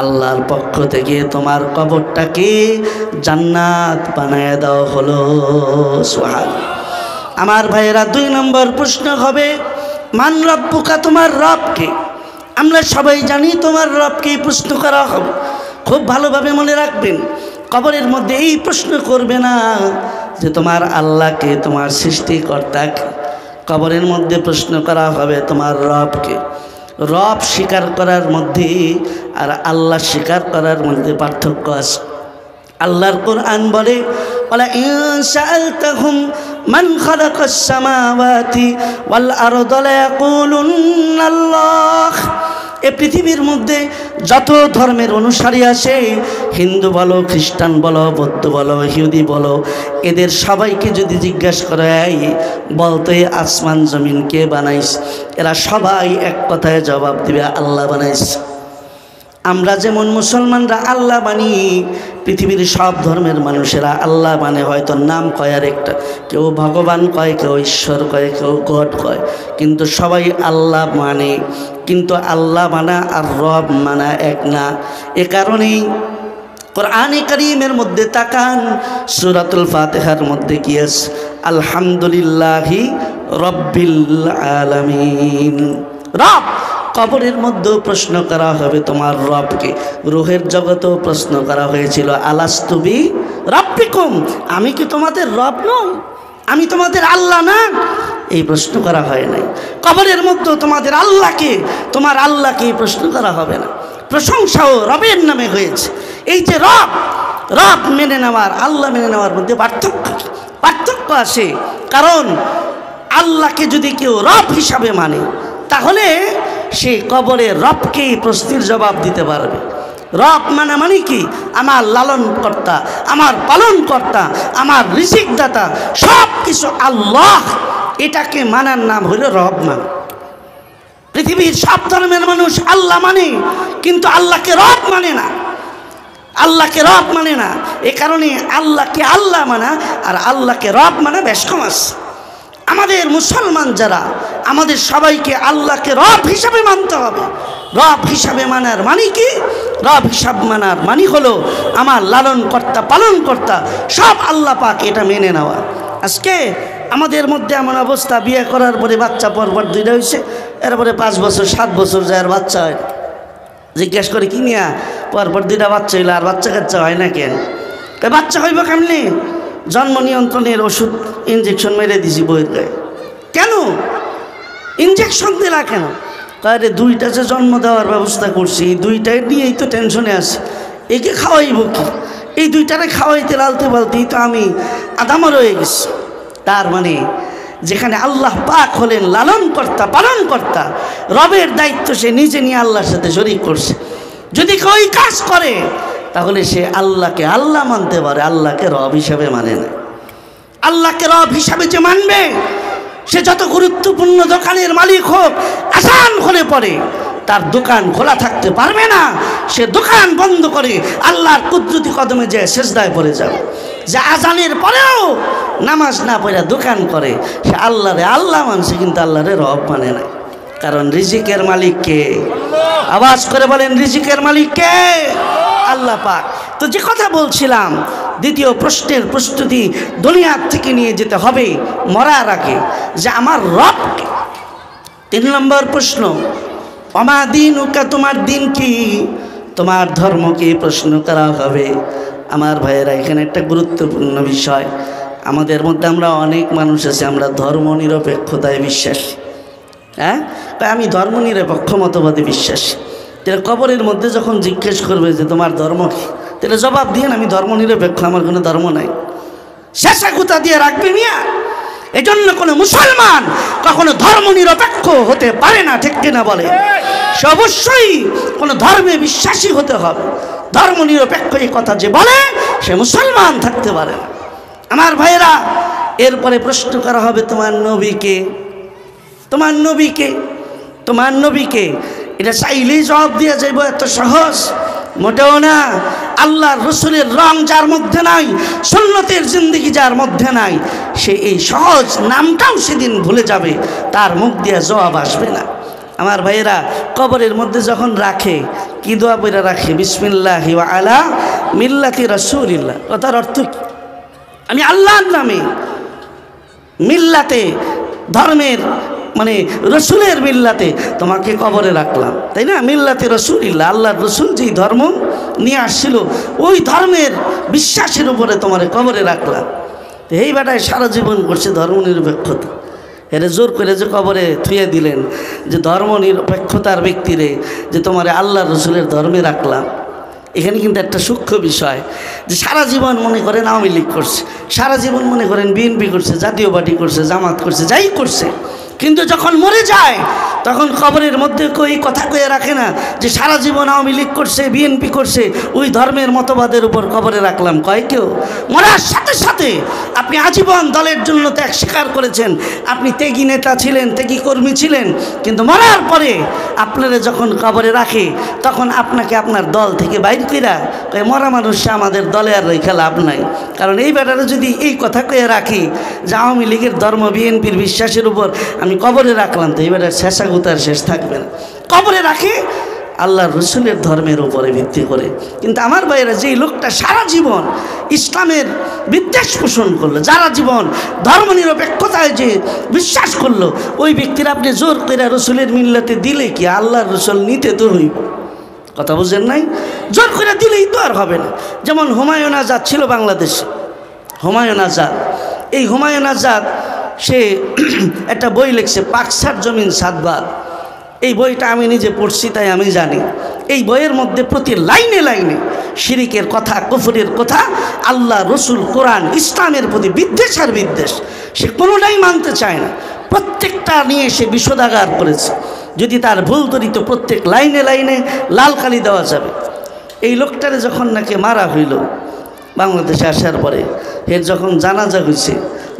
আল্লাহর পক্ষ থেকে তোমার কবরটাকে জান্নাত বানায় দেওয়া হলো। সুবহানাল্লাহ। আমার ভাইয়েরা, 2 নম্বর প্রশ্ন হবে, মান রব্বুকা, তোমার রবকে? আমরা সবাই জানি তোমার রবকে প্রশ্ন করা হবে। খুব ভালোভাবে মনে রাখবেন, কবরের মধ্যে এই প্রশ্ন করবে না যে তোমার আল্লাহকে, তোমার সৃষ্টিকর্তাকে। কবরের মধ্যে প্রশ্ন করা হবে তোমার রবকে। রব স্বীকার করার মধ্যে আর আল্লাহ স্বীকার করার মধ্যে পার্থক্য আছে। আল্লাহর কোরআন বলে, ওয়ালা ইন সাআলতাহুম মান খালাকাস সামাওয়াতি ওয়াল আরদা লায়াকুলুন্নাল্লাহ। এই পৃথিবীর মধ্যে যত ধর্মের অনুসারী আছে, হিন্দু বলো, খ্রিস্টান বলো, বৌদ্ধ বলো, ইহুদি বলো, এদের সবাইকে যদি জিজ্ঞাসা করে বলতো এই আসমান জমিন কে বানাইস, এরা সবাই এক কথায় জবাব দিবে আল্লাহ বানাইস। আমরা যেমন মুসলমানরা আল্লাহ মানি, পৃথিবীর সব ধর্মের মানুষেরা আল্লাহ মানে, হয়তো নাম কয় আর একটা, কেউ ভগবান কয়, কেউ ঈশ্বর কয়, কেউ গড কয়, কিন্তু সবাই আল্লাহ মানে। কিন্তু আল্লাহ মানা আর রব মানা এক না। এ কারণেই কোরআনে কারীমের মধ্যে তাকান, সূরাতুল ফাতিহার মধ্যে কি আছে? আলহামদুলিল্লাহি রব্বিল আলামিন। রব, কবরের মধ্যেও প্রশ্ন করা হবে তোমার রবকে। রুহের জগতেও প্রশ্ন করা হয়েছিল, আলাস্তু বি রাব্বিকুম, আমি কি তোমাদের রব নই? আমি তোমাদের আল্লাহ না? এই প্রশ্ন করা হয় নাই। কবরের মধ্যেও তোমাদের আল্লাহকে, তোমার আল্লাহকে প্রশ্ন করা হবে না। প্রশংসাও রবের নামে হয়েছে। এই যে রব, রব মেনে নেওয়ার, আল্লাহ মেনে নেওয়ার মধ্যে পার্থক্য আসে। কারণ আল্লাহকে যদি কেউ রব হিসাবে মানে, তাহলে সে কবরে রবকেই প্রশ্নের জবাব দিতে পারবে। রব মানে কি? আমার লালন কর্তা, আমার পালন কর্তা, আমার রিজিক দাতা, সব কিছু আল্লাহ, এটাকে মানার নাম হলো রব মানে। পৃথিবীর সব ধর্মের মানুষ আল্লাহ মানে, কিন্তু আল্লাহকে রব মানে না, আল্লাহকে রব মানে না। এ কারণে আল্লাহকে আল্লাহ মানা আর আল্লাহকে রব মানা বেশ কম আছে। আমাদের মুসলমান যারা, আমাদের সবাইকে আল্লাহকে রব হিসাবে মানতে হবে। রব হিসাবে মানার মানে কি? রব হিসাব মানার মানে হলো আমার লালন কর্তা, পালন কর্তা সব আল্লাহ পাক, এটা মেনে নেওয়া। আজকে আমাদের মধ্যে এমন অবস্থা, বিয়ে করার পরে বাচ্চা পরপর দুইটা হয়েছে, এরপরে 5 বছর 7 বছর যায় আর বাচ্চা হয়। জিজ্ঞেস করে কি নিয়া পরপর দুইটা বাচ্চা হইলো আর বাচ্চা কাচ্চা হয় না কেন? বাচ্চা হইব কেমনি? জন্ম নিয়ন্ত্রণের ওষুধ ইঞ্জেকশন মেরে দিছি বইয়ের গায়ে। কেন ইঞ্জেকশন দিলা কেন? আরে দুইটা যে জন্ম দেওয়ার ব্যবস্থা করছি, এই দুইটাই নিয়েই তো টেনশনে আছে, একে খাওয়াইব কি? এই দুইটারে খাওয়াইতে লালতে বলতেই তো আমি আদামা রয়ে গেছি। তার মানে যেখানে আল্লাহ পাক হলেন লালন কর্তা, পালন কর্তা, রবের দায়িত্ব সে নিজে নিয়ে আল্লাহর সাথে শরীক করছে। যদি কেউ এই কাজ করে, তাহলে সে আল্লাহকে আল্লাহ মানতে পারে, আল্লাহকে রব হিসাবে মানে না। আল্লাহকে রব হিসাবে যে মানবে, সে যত গুরুত্বপূর্ণ দোকানের মালিক হোক, আজান হলে পরে তার দোকান খোলা থাকতে পারবে না। সে দোকান বন্ধ করে আল্লাহর কুদরতি কদমে যে সেজদায় পড়ে যাবে। যে আজানের পরেও নামাজ না পড়ে দোকান করে, সে আল্লাহরে আল্লাহ মানছে, কিন্তু আল্লাহরে রব মানে না। কারণ রিজিকের মালিক কে? আওয়াজ করে বলেন, রিজিকের মালিক কে? আল্লাহ পাক। তো যে কথা বলছিলাম, দ্বিতীয় প্রশ্নের প্রস্তুতি দুনিয়ার থেকে নিয়ে যেতে হবে মরার আগে, যে আমার রবকে। 3 নম্বর প্রশ্ন, ওমা দীনুকা, তোমার দিন কি, তোমার ধর্মকে প্রশ্ন করা হবে। আমার ভাইয়েরা, এখানে একটা গুরুত্বপূর্ণ বিষয়। আমাদের মধ্যে আমরা অনেক মানুষ আছে, আমরা ধর্ম নিরপেক্ষতায় বিশ্বাসী। হ্যাঁ, তাই আমি ধর্ম নিরপেক্ষ মতবাদে বিশ্বাসী। তাহলে কবরের মধ্যে যখন জিজ্ঞেস করবে যে তোমার ধর্ম কি, তাহলে জবাব দিয়ে আমি ধর্ম নিরপেক্ষ, আমার কোনো ধর্ম নাই, শেষা গুতা দিয়ে রাখবে মিয়া। এজন্য কোনো মুসলমান কখনো ধর্ম নিরপেক্ষ হতে পারে না, ঠিক কিনা বলে? সে অবশ্যই কোনো ধর্মে বিশ্বাসী হতে হবে। ধর্ম নিরপেক্ষ এই কথা যে বলে, সে মুসলমান থাকতে পারে না। আমার ভাইয়েরা, এরপরে প্রশ্ন করা হবে তোমার নবীকে, তোমার নবীকে, তোমার নবীকে। এটা চাইলেই জবাব দিয়ে যাইব, এত সহজ মোটেও না। আল্লাহর রসুলের রং যার মধ্যে নাই, সুন্নতের জিন্দেগি যার মধ্যে নাই, সে এই সহজ নামটাও সেদিন ভুলে যাবে, তার মুখ দিয়ে জবাব আসবে না। আমার ভাইয়েরা, কবরের মধ্যে যখন রাখে, কি দোয়া বইরা রাখে? বিসমিল্লাহি ওয়া আলা মিল্লাতি রাসূলিল্লাহ। কথার অর্থ কি? আমি আল্লাহর নামে, মিল্লাতে ধর্মের মানে রসুলের মিল্লাতে তোমাকে কবরে রাখলাম, তাই না? মিল্লাতে রসুলিল্লাহ, আল্লাহর রসুল যেই ধর্ম নিয়ে আসছিল, ওই ধর্মের বিশ্বাসের উপরে তোমার কবরে রাখলাম। তো এই বেটায় সারা জীবন করছে ধর্ম নিরপেক্ষতা, এরে জোর করে যে কবরে থুয়ে দিলেন যে ধর্ম নিরপেক্ষতার ব্যক্তিরে, যে তোমার আল্লাহর রসুলের ধর্মে রাখলাম। এখানে কিন্তু একটা সূক্ষ্ম বিষয়, যে সারা জীবন মনে করেন আওয়ামী লীগ করছে, সারা জীবন মনে করেন বিএনপি করছে, জাতীয় পার্টি করছে, জামাত করছে, যাই করছে, কিন্তু যখন মরে যায় তখন কবরের মধ্যে কই কথা কয়ে রাখে না যে সারা জীবন আওয়ামী লীগ করছে, বিএনপি করছে, ওই ধর্মের মতবাদের উপর কবরে রাখলাম। কয় কেউ? মরার সাথে সাথে আপনি আজীবন দলের জন্য ত্যাগ স্বীকার করেছেন, আপনি ত্যাগী নেতা ছিলেন, ত্যাগী কর্মী ছিলেন, কিন্তু মরার পরে আপনারা যখন কবরে রাখে তখন আপনাকে আপনার দল থেকে বাইর কইরা মরা মানুষ আমাদের দলে আর রেখে লাভ নাই। কারণ এই ব্যাটারে যদি এই কথা কয়ে রাখি যে আওয়ামী লীগের ধর্ম, বিএনপির বিশ্বাসের উপর আমি কবরে রাখলাম, তো এই ব্যাটার শেষা গুতার শেষ থাকবে না। কবরে রাখে আল্লাহ রসুলের ধর্মের উপরে ভিত্তি করে। কিন্তু আমার ভাইয়েরা, যেই লোকটা সারা জীবন ইসলামের বিদ্বেষ পোষণ করলো, যারা জীবন ধর্মনিরপেক্ষতায় যে বিশ্বাস করলো, ওই ব্যক্তির আপনি জোর করে রসুলের মিল্লাতে দিলে কি আল্লাহর রসুল নিতে তো হইব। কথা বুঝেন নাই? জোর করে দিলেই তো আর হবে না। যেমন হুমায়ুন আজাদ ছিল বাংলাদেশে, হুমায়ুন আজাদ, এই হুমায়ুন আজাদ সে একটা বই লিখছে, পাকসার জমিন সাতবার। এই বইটা আমি নিজে পড়ছি, তাই আমি জানি। এই বইয়ের মধ্যে প্রতি লাইনে লাইনে শিরিকের কথা, কুফরের কথা, আল্লাহ, রসুল, কোরআন, ইসলামের প্রতি বিদ্বেষ আর বিদ্বেষ। সে কোনোটাই মানতে চায় না, প্রত্যেকটা নিয়ে সে বিষোদাগার করেছে। যদি তার ভুল ধরিত প্রত্যেক লাইনে লাইনে লাল কালি দেওয়া যাবে। এই লোকটারে যখন নাকি মারা হইল বাংলাদেশে আসার পরে, এর যখন জানাজা হয়েছে,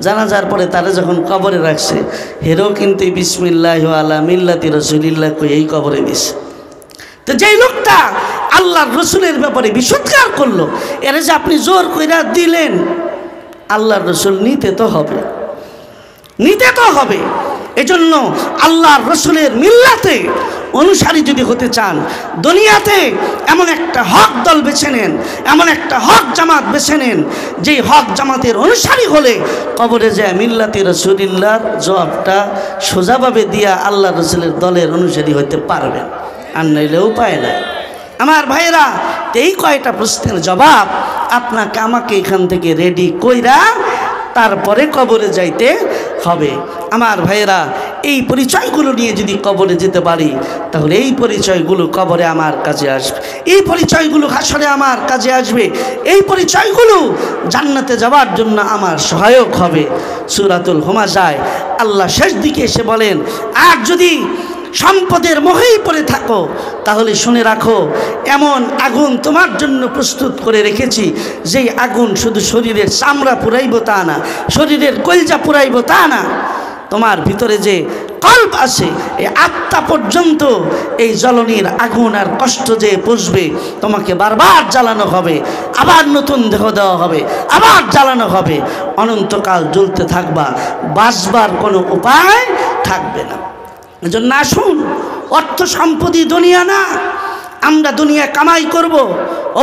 জানাজার পরে তারা যখন কবরে রাখছে, হেরও কিন্তু বিসমিল্লাহ আলা মিল্লাতি রসুলিল্লাহ কই এই কবরে দিছে। তো যেই লোকটা আল্লাহর রসুলের ব্যাপারে বিসৎকার করলো, এর যে আপনি জোর কইরা দিলেন, আল্লাহর রসুল নিতে তো হবে, নিতে তো হবে। এজন্য আল্লাহর রসুলের মিল্লাতে অনুসারী যদি হতে চান, দুনিয়াতে এমন একটা হক দল বেছে নেন, এমন একটা হক জামাত বেছে নেন, যেই হক জামাতের অনুসারী হলে কবরে যায় মিল্লাতি রসুলিল্লাহর জবাবটা সোজাভাবে দিয়া আল্লাহ রসুলের দলের অনুসারী হতে পারবেন, আর নাইলে উপায় নাই। আমার ভাইয়েরা, এই কয়টা প্রশ্নের জবাব আপনাকে আমাকে এখান থেকে রেডি কইরা তারপরে কবরে যাইতে হবে। আমার ভাইয়েরা, এই পরিচয়গুলো নিয়ে যদি কবরে যেতে পারি, তাহলে এই পরিচয়গুলো কবরে আমার কাজে আসবে, এই পরিচয়গুলো হাসরে আমার কাজে আসবে, এই পরিচয়গুলো জান্নাতে যাওয়ার জন্য আমার সহায়ক হবে। সূরাতুল হুমাযায় আল্লাহ শেষ দিকে এসে বলেন, আর যদি সম্পদের মোহেই পড়ে থাকো, তাহলে শুনে রাখো, এমন আগুন তোমার জন্য প্রস্তুত করে রেখেছি, যেই আগুন শুধু শরীরের চামড়া পুরাইব তা না, শরীরের কলজা পুরাইব তা না, তোমার ভিতরে যে কল্প আছে, এই আত্মা পর্যন্ত এই জ্বলনির আগুন আর কষ্ট যে পুষবে, তোমাকে বারবার জ্বালানো হবে, আবার নতুন দেহ দেওয়া হবে, আবার জ্বালানো হবে, অনন্তকাল জ্বলতে থাকবা, বাঁচবার কোনো উপায় থাকবে না। এজন্য আসুন, অর্থ সম্পত্তি দুনিয়া না, আমরা দুনিয়া কামাই করব,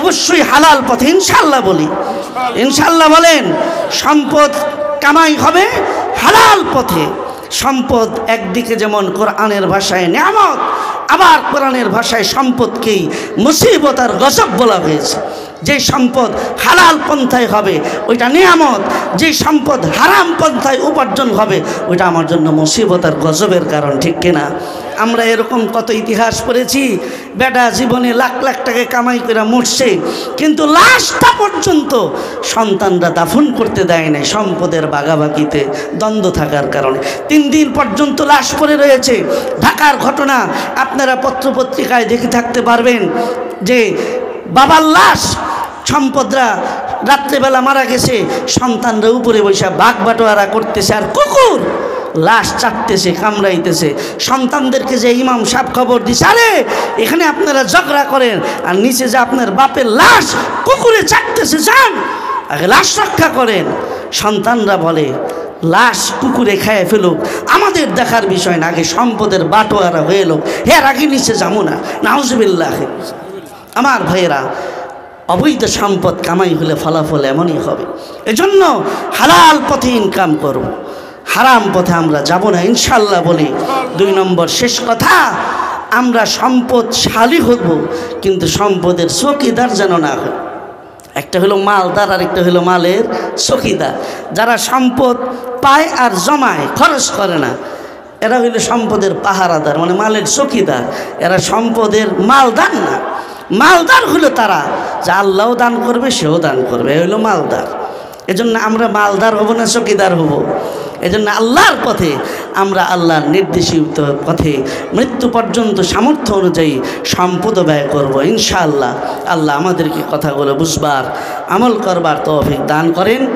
অবশ্যই হালাল পথে ইনশাল্লাহ বলি, ইনশাল্লাহ বলেন, সম্পদ কামাই হবে হালাল পথে। সম্পদ একদিকে যেমন কোরআনের ভাষায় নিয়ামত, আবার কোরআনের ভাষায় সম্পদকেই মুসিবত আর গজব বলা হয়েছে। যে সম্পদ হালাল পন্থায় হবে ওইটা নিয়ামত, যে সম্পদ হারাম পন্থায় উপার্জন হবে ওইটা আমার জন্য মুসিবত আর গজবের কারণ, ঠিক কিনা? আমরা এরকম কত ইতিহাস পড়েছি, বেটা জীবনে লাখ লাখ টাকা কামাই করে মরছে, কিন্তু লাশটা পর্যন্ত সন্তানরা দাফন করতে দেয় নাই, সম্পদের ভাগাভাগিতে দ্বন্দ্ব থাকার কারণে 3 দিন পর্যন্ত লাশ পড়ে রয়েছে। ঢাকার ঘটনা আপনারা পত্রপত্রিকায় দেখে থাকতে পারবেন, যে বাবার লাশ, সম্পদরা রাত্রেবেলা মারা গেছে, সন্তানরা উপরে বসে বাঘ বাটোয়ারা করতেছে, আর কুকুর লাশ চাটতেছে, কামড়াইতেছে। সন্তানদেরকে যে ইমাম সাহেব খবর দিছে, আরে এখানে আপনারা ঝগড়া করেন, আর নিচে যে আপনার বাপের লাশ কুকুরে চাটতেছে, যান আগে লাশ রক্ষা করেন। সন্তানরা বলে, লাশ কুকুরে খায় ফেলুক, আমাদের দেখার বিষয় না, আগে সম্পদের বাটোয়ারা হয়ে লোক, এর আগে নিচে যাবো না, নাউজুবিল্লাহ। আমার ভাইয়েরা, অবৈধ সম্পদ কামাই হলে ফলাফল এমনই হবে। এজন্য হালাল পথে ইনকাম করব, হারাম পথে আমরা যাব না ইনশাল্লাহ বলি। 2 নম্বর শেষ কথা, আমরা সম্পদশালী হব, কিন্তু সম্পদের চৌকিদার যেন না হয়। একটা হলো মালদার, আর একটা হলো মালের চৌকিদার। যারা সম্পদ পায় আর জমায়, খরচ করে না, এরা হইলো সম্পদের পাহারাদার, মানে মালের চৌকিদার। এরা সম্পদের মালদার না। মালদার হলো তারা, যা আল্লাহও দান করবে, সেও দান করবে, এ হইলো মালদার। এজন্য আমরা মালদার হব না, চৌকিদার হব। এজন্য আল্লাহর পথে আমরা আল্লাহর নির্দেশিত পথে মৃত্যু পর্যন্ত সামর্থ্য অনুযায়ী সম্পদ ব্যয় করব ইনশাআল্লাহ। আল্লাহ আমাদেরকে কথাগুলো বুঝবার আমল করবার তৌফিক দান করেন।